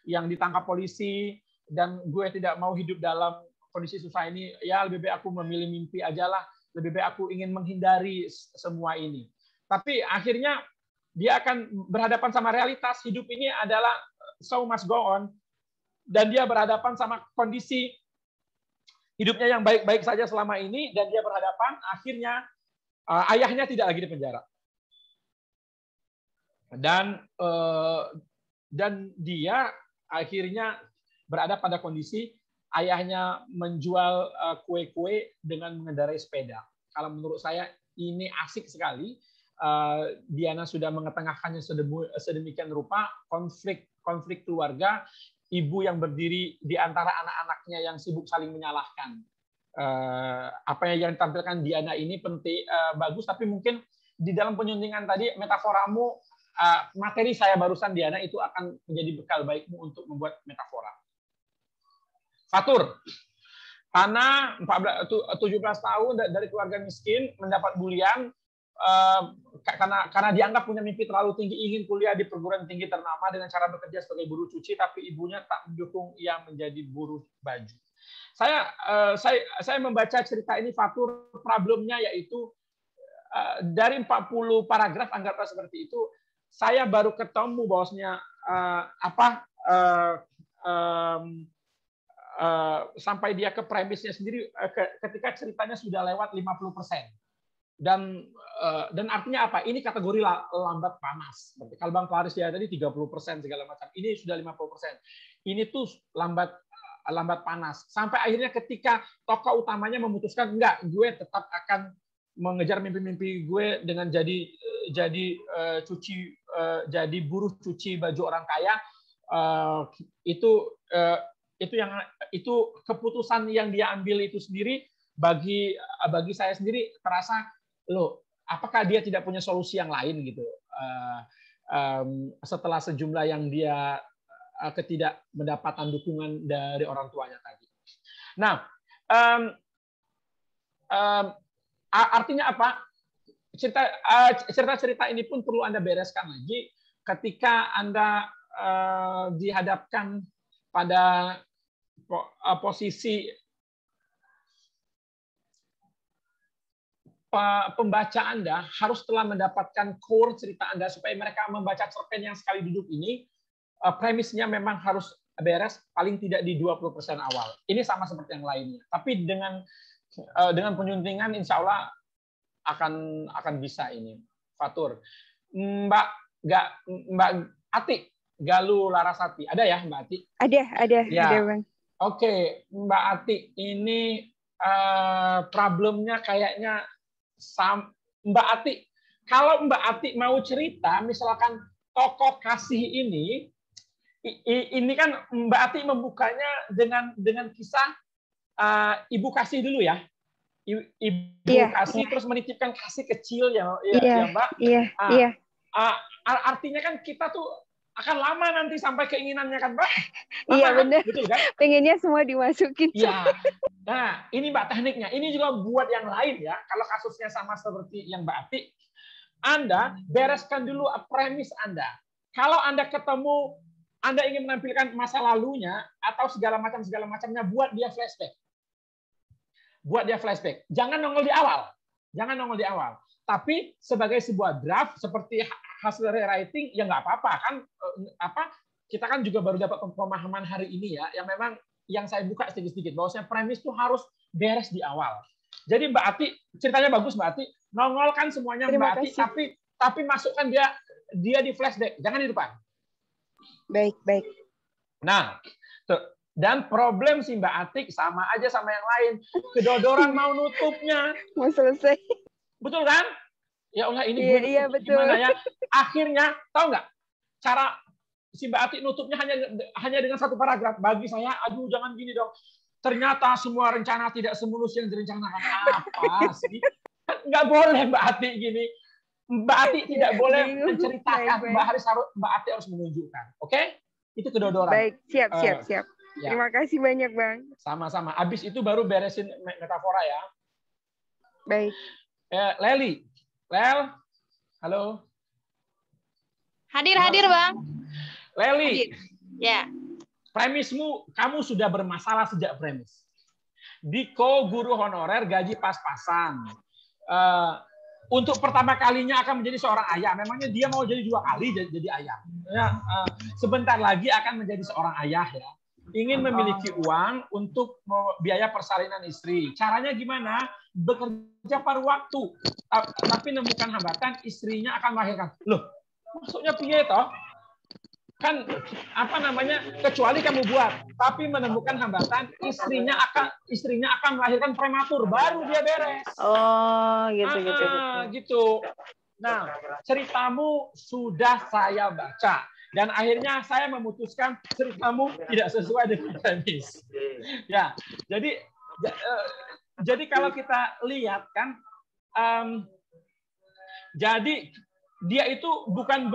yang ditangkap polisi, dan gue tidak mau hidup dalam kondisi susah ini, ya lebih baik aku memilih mimpi aja lah, lebih baik aku ingin menghindari semua ini. Tapi akhirnya dia akan berhadapan sama realitas, hidup ini adalah show must go on, dan dia berhadapan sama kondisi hidupnya yang baik-baik saja selama ini, dan dia berhadapan akhirnya Ayahnya tidak lagi di penjara. Dan dia akhirnya berada pada kondisi ayahnya menjual kue-kue dengan mengendarai sepeda. Kalau menurut saya ini asik sekali. Diana sudah mengetengahkannya sedemikian rupa, konflik keluarga, ibu yang berdiri di antara anak-anaknya yang sibuk saling menyalahkan. Apa yang ditampilkan Diana ini penting, bagus, tapi mungkin di dalam penyuntingan tadi metaforamu, materi saya barusan Diana itu akan menjadi bekal baikmu untuk membuat metafora. Fatur, karena 17 tahun dari keluarga miskin mendapat bulian karena dianggap punya mimpi terlalu tinggi, ingin kuliah di perguruan tinggi ternama dengan cara bekerja sebagai buruh cuci, tapi ibunya tak mendukung ia menjadi buruh baju. Saya membaca cerita ini, Fatur, problemnya yaitu dari 40 paragraf anggaplah seperti itu, saya baru ketemu bahwasanya sampai dia ke premisnya sendiri ketika ceritanya sudah lewat 50%. Dan artinya apa? Ini kategori lambat panas. Kalau Bang Faris ya tadi 30% segala macam. Ini sudah 50%. Ini tuh lambat panas. Sampai akhirnya ketika tokoh utamanya memutuskan enggak, gue tetap akan mengejar mimpi-mimpi gue dengan jadi buruh cuci baju orang kaya. Itu keputusan yang dia ambil itu sendiri bagi saya sendiri terasa, loh, apakah dia tidak punya solusi yang lain gitu setelah sejumlah yang dia ketidak mendapatkan dukungan dari orang tuanya tadi. Nah, artinya apa? Cerita ini pun perlu Anda bereskan lagi ketika Anda dihadapkan pada posisi pembaca Anda harus telah mendapatkan core cerita Anda supaya mereka membaca cerpen yang sekali duduk ini, premisnya memang harus beres paling tidak di 20% awal. Ini sama seperti yang lainnya. Tapi dengan penyuntingan insya Allah akan bisa ini. Fatur. Mbak Ati Galuh Larasati. Ada ya Mbak Ati? Ada ya. Bang. Oke, Mbak Ati, ini problemnya kayaknya Mbak Ati, kalau Mbak Ati mau cerita, misalkan tokoh kasih ini kan Mbak Ati membukanya dengan kisah ibu kasih dulu ya, ibu kasih terus menitipkan kasih kecil ya Mbak. Iya. Artinya kan kita tuh akan lama nanti sampai keinginannya kan Mbak? Iya benar. Betul kan? Pengennya semua dimasukin. Iya. Nah, ini Mbak tekniknya. Ini juga buat yang lain ya. Kalau kasusnya sama seperti yang Mbak Ati, Anda bereskan dulu premis Anda. Kalau Anda ketemu, Anda ingin menampilkan masa lalunya atau segala macamnya, buat dia flashback. Jangan nongol di awal. Tapi sebagai sebuah draft seperti hasil rewriting ya nggak apa-apa kan, kita kan juga baru dapat pemahaman hari ini ya, yang memang yang saya buka sedikit-sedikit bahwasanya premis itu harus beres di awal. Jadi Mbak Ati ceritanya bagus, Mbak Ati nongolkan semuanya. Mbak Ati, tapi masukkan dia di flashback, jangan di depan. Baik. Nah, dan problem si Mbak Atik sama aja sama yang lain, kedodoran mau nutupnya, mau selesai. Betul kan? Ya Allah, ini iya, betul. Gimana ya? Akhirnya tahu nggak cara si Mbak Ati nutupnya hanya dengan satu paragraf. Bagi saya, aduh jangan gini dong. Ternyata semua rencana tidak semulus yang direncanakan. Apa sih? Nggak boleh Mbak Ati gini. Mbak Ati tidak boleh menceritakan. Mbak Ati harus menunjukkan. Oke? Itu kedodoran. Baik, siap. Ya. Terima kasih banyak Bang. Sama-sama. Abis itu baru beresin metafora ya. Baik. Leli. Lel, halo. Hadir Bang. Leli. Hadir. Ya. Premismu, kamu sudah bermasalah sejak premis. Diko guru honorer, gaji pas-pasan. Untuk pertama kalinya akan menjadi seorang ayah. Memangnya dia mau jadi 2 kali jadi ayah. Ya, sebentar lagi akan menjadi seorang ayah ya. ingin memiliki uang untuk biaya persalinan istri. Caranya gimana? Bekerja paruh waktu, tapi menemukan hambatan, istrinya akan melahirkan. Loh, maksudnya piye toh? Kan apa namanya? Kecuali kamu buat, tapi menemukan hambatan, istrinya akan melahirkan prematur, baru dia beres. Oh, gitu. Gitu. Nah, ceritamu sudah saya baca. Dan akhirnya saya memutuskan ceritamu tidak sesuai dengan premis. Ya, jadi kalau kita lihat kan, jadi dia itu bukan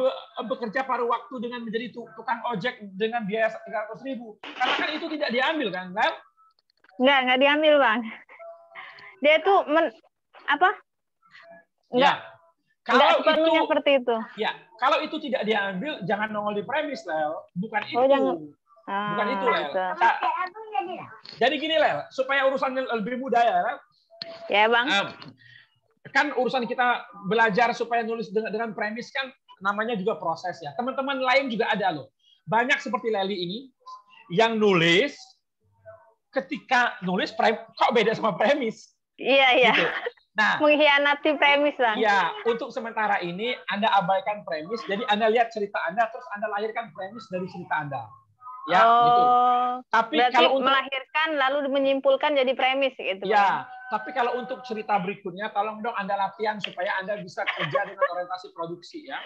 bekerja paruh waktu dengan menjadi tukang ojek dengan biaya 300.000. Karena kan itu tidak diambil kan, Lel? Nggak diambil, Bang. Dia itu apa? Ya. Kalau itu seperti itu. Ya, kalau itu tidak diambil, jangan nongol di premis, Lel. Bukan itu. Bukan itu, Lel. Jadi gini, Lel, supaya urusannya lebih mudah ya, Lel. Ya, Bang. Kan urusan kita belajar supaya nulis dengan premis kan namanya juga proses ya. Teman-teman lain juga ada loh. Banyak seperti Leli ini yang nulis ketika nulis kok beda sama premis. Iya. Gitu. Nah, mengkhianati premis, Bang. Ya, untuk sementara ini Anda abaikan premis. Jadi Anda lihat cerita Anda, terus Anda lahirkan premis dari cerita Anda. Ya, gitu. Tapi berarti kalau untuk melahirkan lalu menyimpulkan jadi premis gitu. Ya, tapi kalau untuk cerita berikutnya, tolong dong Anda latihan supaya Anda bisa kerja dengan orientasi produksi ya.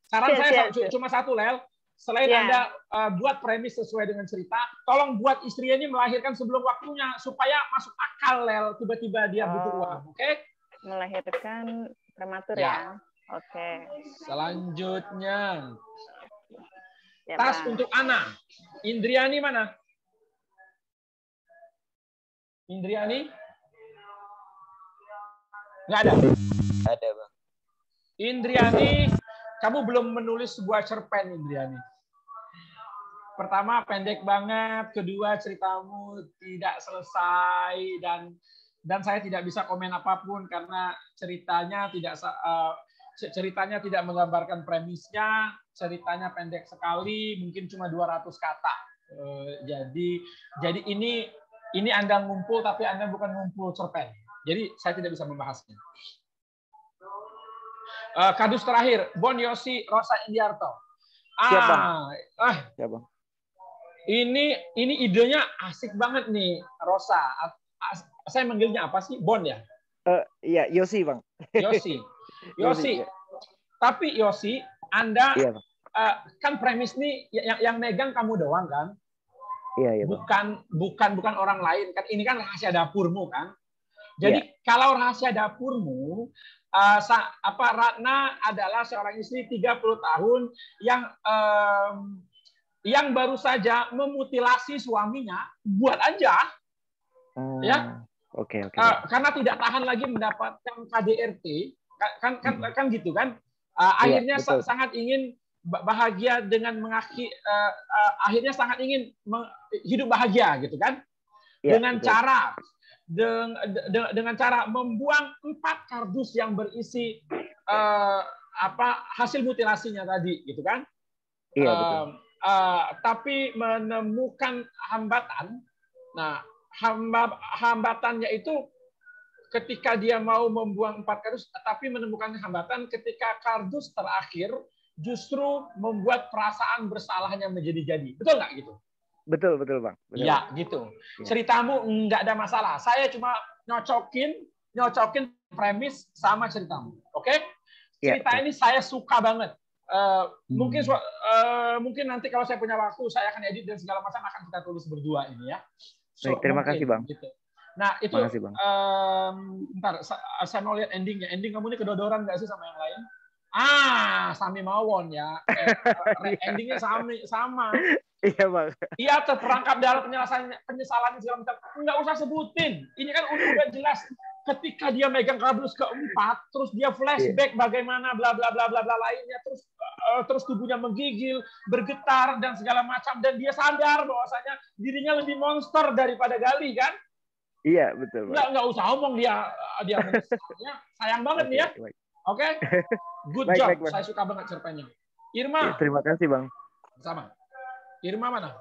Saran saya cuma satu, Lel. Selain Anda buat premis sesuai dengan cerita, tolong buat istrinya ini melahirkan sebelum waktunya supaya masuk akal, Lel. Tiba-tiba dia butuh uang, oke? Melahirkan prematur ya. Oke. Selanjutnya, ya, tas Bang. untuk Ana. Indriani mana? Indriani? Nggak ada. Ada, Bang. Indriani, kamu belum menulis sebuah cerpen, Indriani. Pertama, pendek banget. Kedua, ceritamu tidak selesai dan saya tidak bisa komen apapun karena ceritanya tidak menggambarkan premisnya, ceritanya pendek sekali, mungkin cuma 200 kata. Jadi ini Anda ngumpul tapi Anda bukan ngumpul cerpen. Jadi saya tidak bisa membahasnya. Kadus terakhir, Bon Yosi Rosa Indiarto. Siap, Bang. Siap, Bang. Ini idenya asik banget nih, Rosa. Saya manggilnya apa sih? Bon ya? Iya, Yosi, Bang. Yosi. Tapi Yosi, Anda kan premis nih yang megang kamu doang kan? Iya, Bukan orang lain kan? Ini kan rahasia dapurmu kan? Jadi kalau rahasia dapurmu, Ratna adalah seorang istri 30 tahun yang baru saja memutilasi suaminya, buat aja, ya. Oke. Karena tidak tahan lagi mendapatkan KDRT, kan gitu kan? Akhirnya sangat ingin bahagia dengan akhirnya sangat ingin hidup bahagia gitu kan? Dengan cara membuang 4 kardus yang berisi hasil mutilasinya tadi, gitu kan? Iya, betul. Tapi menemukan hambatan. Nah, hambatannya itu ketika dia mau membuang 4 kardus, tapi menemukan hambatan ketika kardus terakhir justru membuat perasaan bersalahnya menjadi-jadi. Betul nggak gitu? Betul, Bang. Iya, gitu. Ceritamu nggak ada masalah. Saya cuma nyocokin premis sama ceritamu. Oke? Cerita ini saya suka banget. Mungkin nanti kalau saya punya waktu, saya akan edit dan segala macam akan kita tulis berdua ini ya. Baik, terima kasih, Bang. Gitu. Nah, itu kasih, Bang. Bentar, saya mau lihat endingnya. Ending kamu ini kedodoran nggak sih sama yang lain? Sami mawon ya. Endingnya sama. Iya, Bang. Ia terperangkap dalam penyesalan segala macam. Nggak usah sebutin. Ini kan udah jelas. Ketika dia megang kardus keempat, terus dia flashback bagaimana bla bla bla bla bla lainnya, terus tubuhnya menggigil, bergetar dan segala macam, dan dia sadar bahwasanya dirinya lebih monster daripada Gali kan? Iya, betul, Bang. Nggak usah ngomong dia menyesalnya. Sayang banget nih ya. Oke? Good baik, job. baik, Bang. Saya suka banget cerpennya. Irma. Terima kasih, Bang. Sama. Irma mana?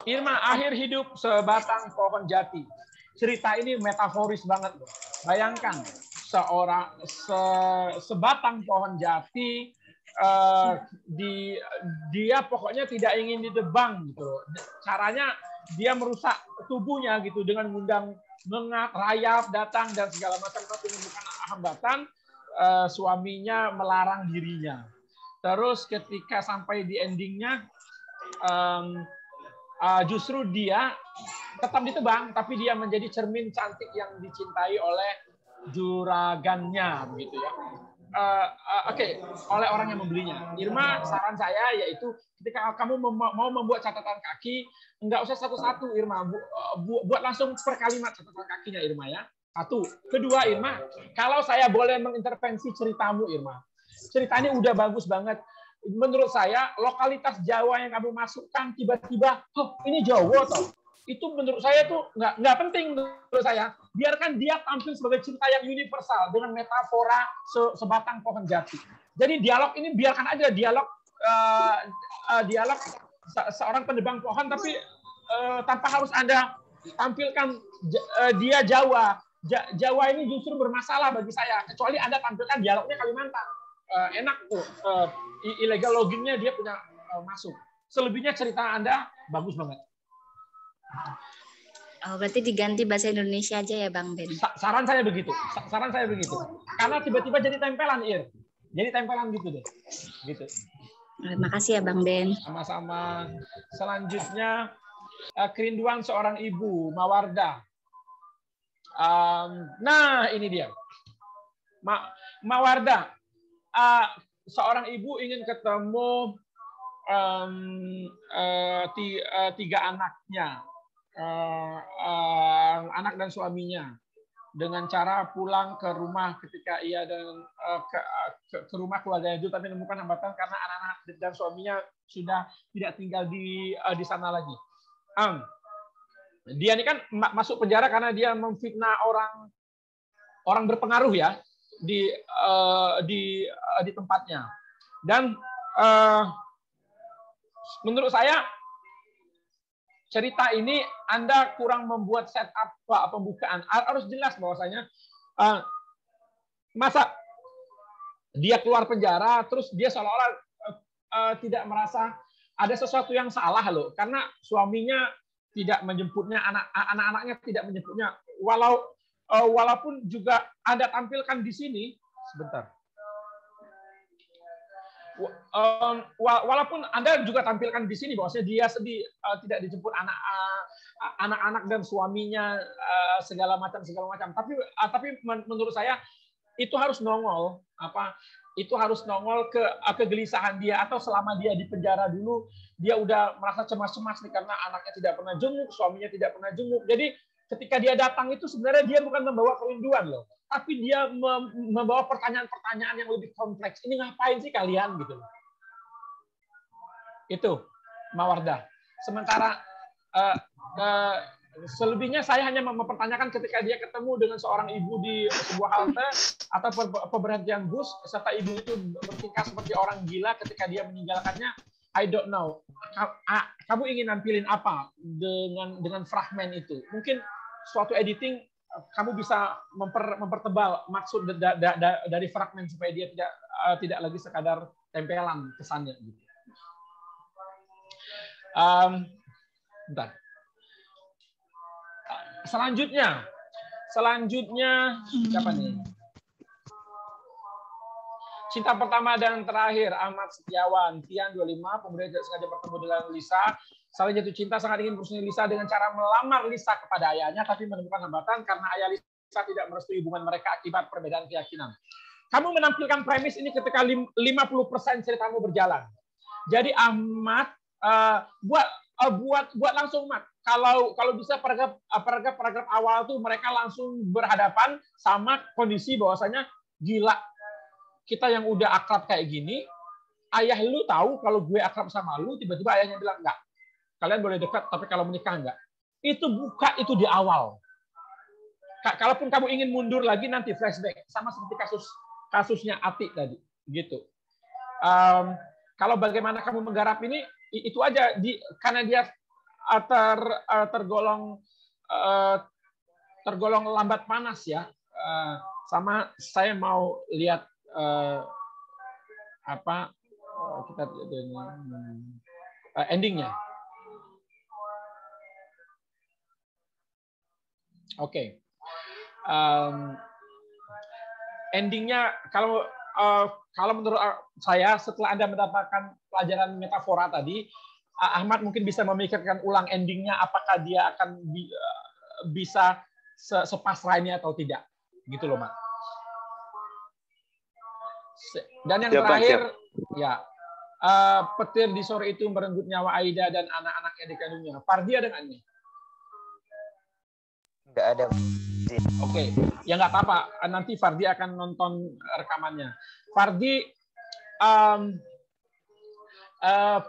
Irma akhir hidup sebatang pohon jati. Cerita ini metaforis banget. Bayangkan sebatang pohon jati, dia pokoknya tidak ingin ditebang gitu. Caranya dia merusak tubuhnya gitu dengan mengundang mengat, rayap, datang dan segala macam, tapi bukan hambatan. Suaminya melarang dirinya. Terus ketika sampai di endingnya, justru dia tetap ditebang, tapi dia menjadi cermin cantik yang dicintai oleh juragannya, begitu ya. Oke, oleh orang yang membelinya. Irma, saran saya yaitu ketika kamu mau membuat catatan kaki, nggak usah satu-satu, Irma. Buat langsung per kalimat catatan kakinya, Irma ya. Satu. Kedua, Irma, kalau saya boleh mengintervensi ceritamu, Irma. Cerita ini udah bagus banget. Menurut saya, lokalitas Jawa yang kamu masukkan tiba-tiba, oh ini Jawa toh. Itu menurut saya tuh nggak penting menurut saya. Biarkan dia tampil sebagai cinta yang universal dengan metafora sebatang pohon jati. Jadi dialog ini biarkan aja dialog seorang penebang pohon, tapi tanpa harus Anda tampilkan dia Jawa. Jawa ini justru bermasalah bagi saya. Kecuali Anda tampilkan dialognya Kalimantan. Enak tuh. Illegal loggingnya dia punya masuk. Selebihnya cerita Anda bagus banget. Oh, berarti diganti bahasa Indonesia aja ya, Bang Ben? Saran saya begitu. Karena tiba-tiba jadi tempelan, Ir. Jadi tempelan gitu deh. Gitu. Makasih ya, Bang Ben. Sama-sama. Selanjutnya, kerinduan seorang ibu, Mawarda. Nah, ini dia. Mawarda. Seorang ibu ingin ketemu 3 anaknya, anak dan suaminya, dengan cara pulang ke rumah ketika ia dan ke rumah keluarganya itu, tapi menemukan hambatan karena anak-anak dan suaminya sudah tidak tinggal di sana lagi. Dia ini kan masuk penjara karena dia memfitnah orang berpengaruh ya di tempatnya. Dan menurut saya cerita ini Anda kurang membuat setup pembukaan. Harus jelas bahwasanya masa dia keluar penjara terus dia seolah-olah tidak merasa ada sesuatu yang salah loh, karena suaminya tidak menjemputnya, anak-anaknya tidak menjemputnya. Walaupun juga Anda tampilkan di sini sebentar. Walaupun Anda juga tampilkan di sini bahwasanya dia sedih tidak dijemput anak-anak dan suaminya, segala macam. Tapi menurut saya itu harus nongol ke kegelisahan dia, atau selama dia di penjara dulu dia udah merasa cemas-cemas nih karena anaknya tidak pernah jenguk, suaminya tidak pernah jenguk. Jadi ketika dia datang itu sebenarnya dia bukan membawa kerinduan loh, tapi dia membawa pertanyaan-pertanyaan yang lebih kompleks. Ini ngapain sih kalian gitu loh. Itu Mawarda. Sementara selebihnya saya hanya mempertanyakan ketika dia ketemu dengan seorang ibu di sebuah halte atau pemberhentian bus, serta ibu itu bertingkah seperti orang gila ketika dia meninggalkannya. I don't know. Kamu ingin nampilin apa dengan fragmen itu? Mungkin suatu editing kamu bisa mempertebal maksud dari fragmen supaya dia tidak lagi sekadar tempelan kesannya gitu. Bentar. Selanjutnya siapa nih? Cinta pertama dan terakhir, Ahmad Setiawan. Tian 25, pemuda tidak sengaja bertemu dengan Lisa. Saling jatuh cinta, sangat ingin berusaha Lisa dengan cara melamar Lisa kepada ayahnya, tapi menemukan hambatan karena ayah Lisa tidak merestui hubungan mereka akibat perbedaan keyakinan. Kamu menampilkan premis ini ketika 50% ceritamu berjalan. Jadi Ahmad, buat langsung, Mat. Kalau bisa paragraf awal tuh mereka langsung berhadapan sama kondisi bahwasanya gila. Kita yang udah akrab kayak gini, ayah lu tahu kalau gue akrab sama lu, tiba-tiba ayahnya bilang enggak. Kalian boleh dekat, tapi kalau menikah enggak. Itu buka itu di awal. Kalaupun kamu ingin mundur lagi nanti flashback, sama seperti kasusnya Ati tadi, gitu. Kalau bagaimana kamu menggarap ini, itu aja karena dia tergolong lambat panas ya. Sama saya mau lihat kita endingnya. Oke. Endingnya kalau menurut saya setelah Anda mendapatkan pelajaran metafora tadi, Ahmad mungkin bisa memikirkan ulang endingnya, apakah dia akan bisa sepasrah ini atau tidak, gitu loh, Mak. Dan yang terakhir, ya, petir di sore itu merenggut nyawa Aida dan anak-anaknya di kandungnya. Fardi ada nggak nih? Nggak ada. Oke, ya nggak apa-apa. Nanti Fardi akan nonton rekamannya. Fardi,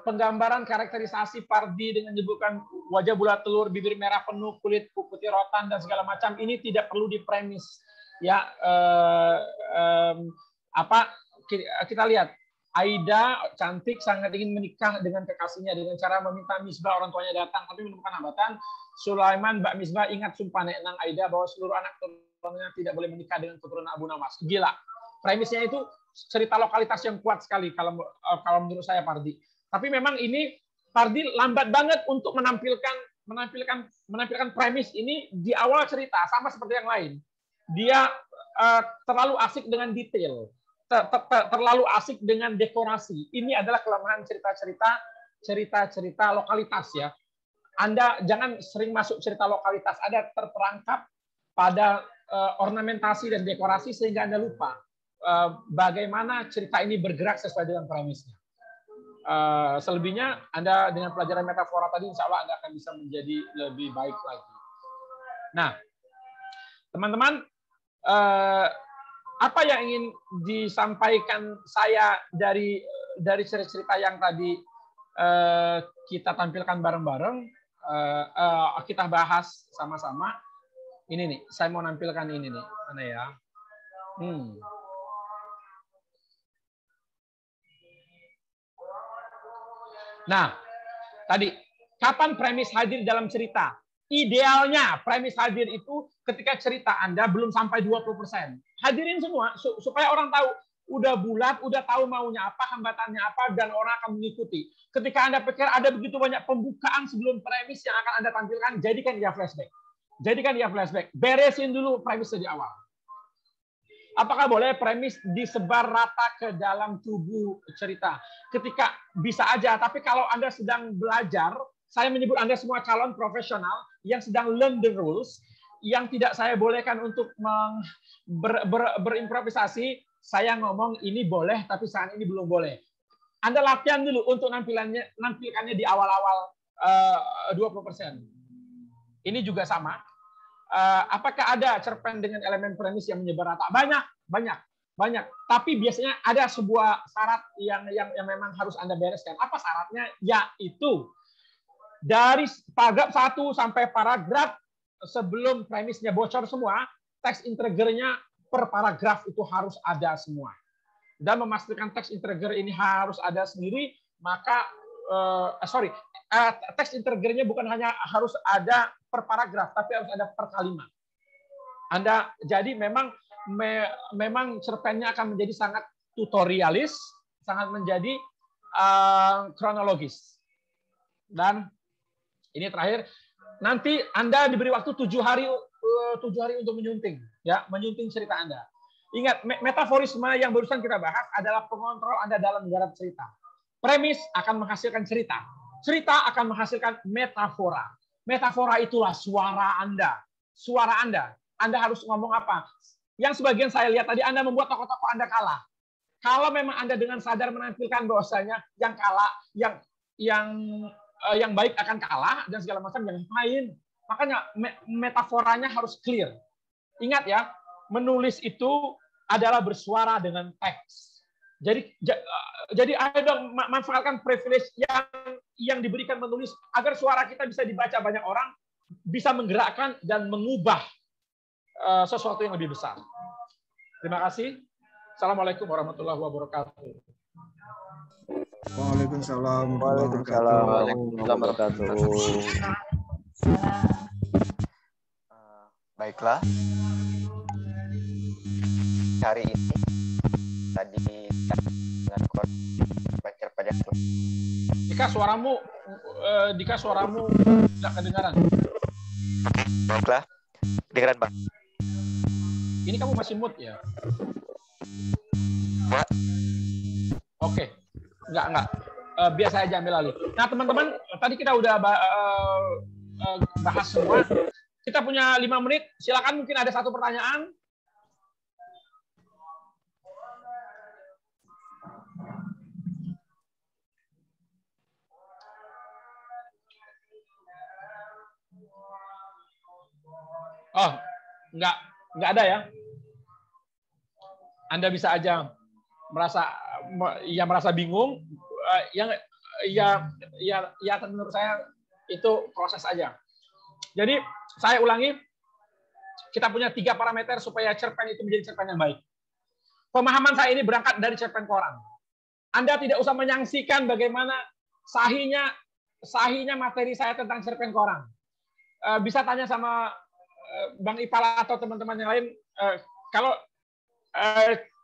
penggambaran karakterisasi Fardi dengan menyebutkan wajah bulat telur, bibir merah penuh, kulit putih rotan dan segala macam ini tidak perlu dipremis. Ya, kita lihat. Aida cantik, sangat ingin menikah dengan kekasihnya dengan cara meminta Misbah orang tuanya datang, tapi menemukan hambatan. Sulaiman, Mbak Misbah ingat sumpah Nenang Aida bahwa seluruh anak turunannya tidak boleh menikah dengan keturunan Abu Nawas. Gila. Premisnya itu cerita lokalitas yang kuat sekali kalau menurut saya, Fardi. Tapi memang ini Fardi lambat banget untuk menampilkan premis ini di awal cerita, sama seperti yang lain. Dia terlalu asik dengan detail. Terlalu asik dengan dekorasi. Ini adalah kelemahan cerita lokalitas ya. Anda jangan sering masuk cerita lokalitas. Anda terperangkap pada ornamentasi dan dekorasi sehingga Anda lupa bagaimana cerita ini bergerak sesuai dengan premisnya. Selebihnya Anda dengan pelajaran metafora tadi, insya Allah Anda akan bisa menjadi lebih baik lagi. Nah, teman-teman, apa yang ingin disampaikan saya dari cerita yang tadi kita tampilkan bareng-bareng, kita bahas sama-sama. Ini nih, saya mau nampilkan ini nih, mana ya? Nah, tadi kapan premis hadir dalam cerita? Idealnya premis hadir itu ketika cerita Anda belum sampai 20%. Hadirin semua supaya orang tahu udah bulat, udah tahu maunya apa, hambatannya apa, dan orang akan mengikuti. Ketika Anda pikir ada begitu banyak pembukaan sebelum premis yang akan Anda tampilkan, jadikan dia flashback. Beresin dulu premisnya di awal. Apakah boleh premis disebar rata ke dalam tubuh cerita? Ketika bisa aja, tapi kalau Anda sedang belajar, saya menyebut Anda semua calon profesional yang sedang learn the rules, yang tidak saya bolehkan untuk berimprovisasi. Saya ngomong ini boleh, tapi saat ini belum boleh. Anda latihan dulu untuk nampilkannya di awal-awal 20%. Ini juga sama. Apakah ada cerpen dengan elemen premis yang menyebar rata? Banyak. Tapi biasanya ada sebuah syarat yang memang harus Anda bereskan. Apa syaratnya? Yaitu dari paragraf 1 sampai paragraf sebelum premisnya bocor semua, teks integernya per paragraf itu harus ada semua. Dan memastikan teks integer ini harus ada sendiri, maka teks integernya bukan hanya harus ada per paragraf, tapi harus ada per kalimat. Jadi memang cerpennya akan menjadi sangat tutorialis, sangat menjadi kronologis. Dan ini terakhir, nanti Anda diberi waktu 7 hari untuk menyunting cerita Anda. Ingat, metaforisme yang barusan kita bahas adalah pengontrol Anda dalam menggarap cerita. Premis akan menghasilkan cerita. Cerita akan menghasilkan metafora. Metafora itulah suara Anda. Anda harus ngomong apa? Yang sebagian saya lihat tadi, Anda membuat tokoh-tokoh Anda kalah. Kalau memang Anda dengan sadar menampilkan bahwasanya yang kalah, yang baik akan kalah dan segala macam, jangan main. Makanya metaforanya harus clear. Ingat ya, menulis itu adalah bersuara dengan teks. Jadi Anda manfaatkan privilege yang diberikan menulis agar suara kita bisa dibaca banyak orang, bisa menggerakkan dan mengubah sesuatu yang lebih besar. Terima kasih. Assalamualaikum warahmatullahi wabarakatuh. Waalaikumsalam. Waalaikumsalam Waalaikumsalam warahmatullahi wabarakatuh. Baiklah. Hari ini tadi dengan baca pada Dika suaramu tidak kedengaran. Baiklah. Dengaran Bang. Ini kamu masih mute ya? Pak. Oke. Enggak. Biasa aja ambil alih. Nah, teman-teman, tadi kita udah bahas semua. Kita punya 5 menit. Silakan, mungkin ada satu pertanyaan. Oh, enggak ada ya. Anda bisa aja merasa bingung. Menurut saya itu proses aja. Jadi saya ulangi, kita punya 3 parameter supaya cerpen itu menjadi cerpen yang baik. Pemahaman saya ini berangkat dari cerpen koran. Anda tidak usah menyaksikan bagaimana sahihnya materi saya tentang cerpen koran. Bisa tanya sama Bang Ipal atau teman-teman yang lain. Kalau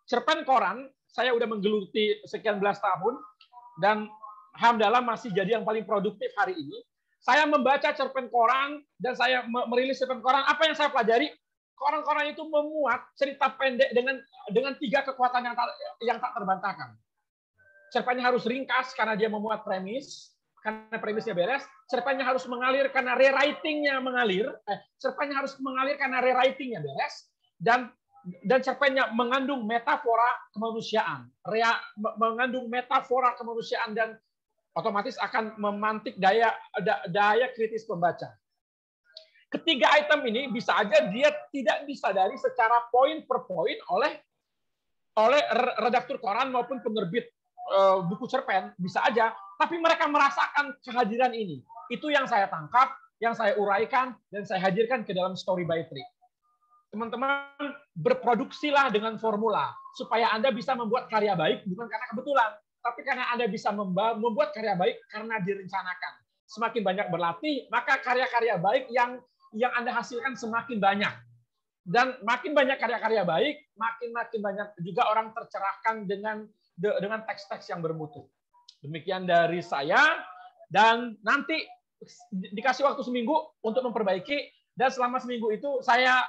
cerpen koran, saya udah menggeluti sekian belas tahun, dan alhamdulillah masih jadi yang paling produktif hari ini. Saya membaca cerpen koran, dan saya merilis cerpen koran. Apa yang saya pelajari? Koran-koran itu memuat cerita pendek dengan 3 kekuatan yang tak terbantahkan. Cerpennya harus ringkas karena dia memuat premis, karena premisnya beres. Cerpennya harus mengalir karena rewriting-nya mengalir. Cerpennya harus mengalir karena rewriting-nya beres. Dan cerpennya mengandung metafora kemanusiaan. Mengandung metafora kemanusiaan dan otomatis akan memantik daya kritis pembaca. Ketiga item ini bisa aja dia tidak disadari secara poin per poin oleh redaktur koran maupun penerbit buku cerpen, bisa aja, tapi mereka merasakan kehadiran ini. Itu yang saya tangkap, yang saya uraikan, dan saya hadirkan ke dalam Story by Tri. Teman-teman, berproduksilah dengan formula, supaya Anda bisa membuat karya baik, bukan karena kebetulan, tapi karena Anda bisa membuat karya baik karena direncanakan. Semakin banyak berlatih, maka karya-karya baik yang Anda hasilkan semakin banyak. Dan makin banyak karya-karya baik, makin banyak juga orang tercerahkan dengan teks-teks yang bermutu. Demikian dari saya, dan nanti dikasih waktu seminggu untuk memperbaiki, dan selama seminggu itu saya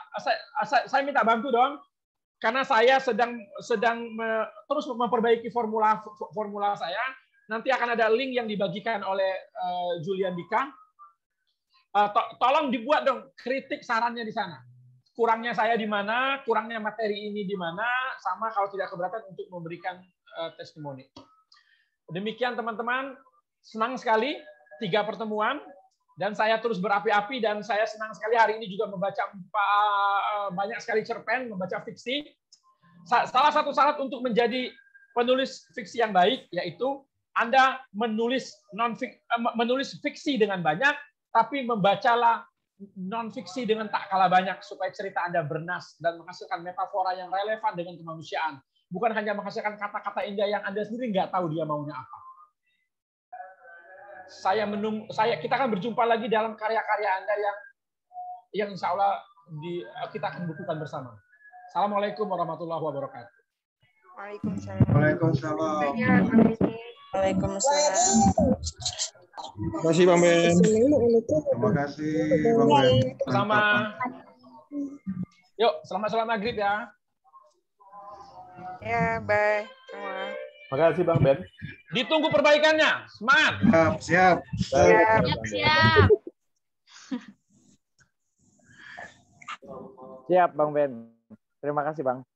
minta bantu dong, karena saya sedang terus memperbaiki formula saya. Nanti akan ada link yang dibagikan oleh Julian Dika. Tolong dibuat dong kritik sarannya di sana. Kurangnya saya di mana, kurangnya materi ini di mana, sama kalau tidak keberatan untuk memberikan testimoni. Demikian teman-teman, senang sekali 3 pertemuan, dan saya terus berapi-api, dan saya senang sekali hari ini juga membaca banyak sekali cerpen, membaca fiksi. Salah satu syarat untuk menjadi penulis fiksi yang baik yaitu Anda menulis fiksi dengan banyak, tapi membacalah non-fiksi dengan tak kalah banyak supaya cerita Anda bernas dan menghasilkan metafora yang relevan dengan kemanusiaan. Bukan hanya menghasilkan kata-kata indah yang Anda sendiri nggak tahu dia maunya apa. Kita akan berjumpa lagi dalam karya-karya Anda yang insya Allah kita akan bukukan bersama. Assalamualaikum warahmatullahi wabarakatuh. Waalaikumsalam. Waalaikumsalam. Waalaikumsalam. Terima kasih Bang Ben. Terima kasih Bang Ben. Sama. Yuk, selamat maghrib ya. Ya, bye semua. Terima kasih Bang Ben. Ditunggu perbaikannya. Semangat. Siap. Siap. Siap Bang Ben. Terima kasih Bang.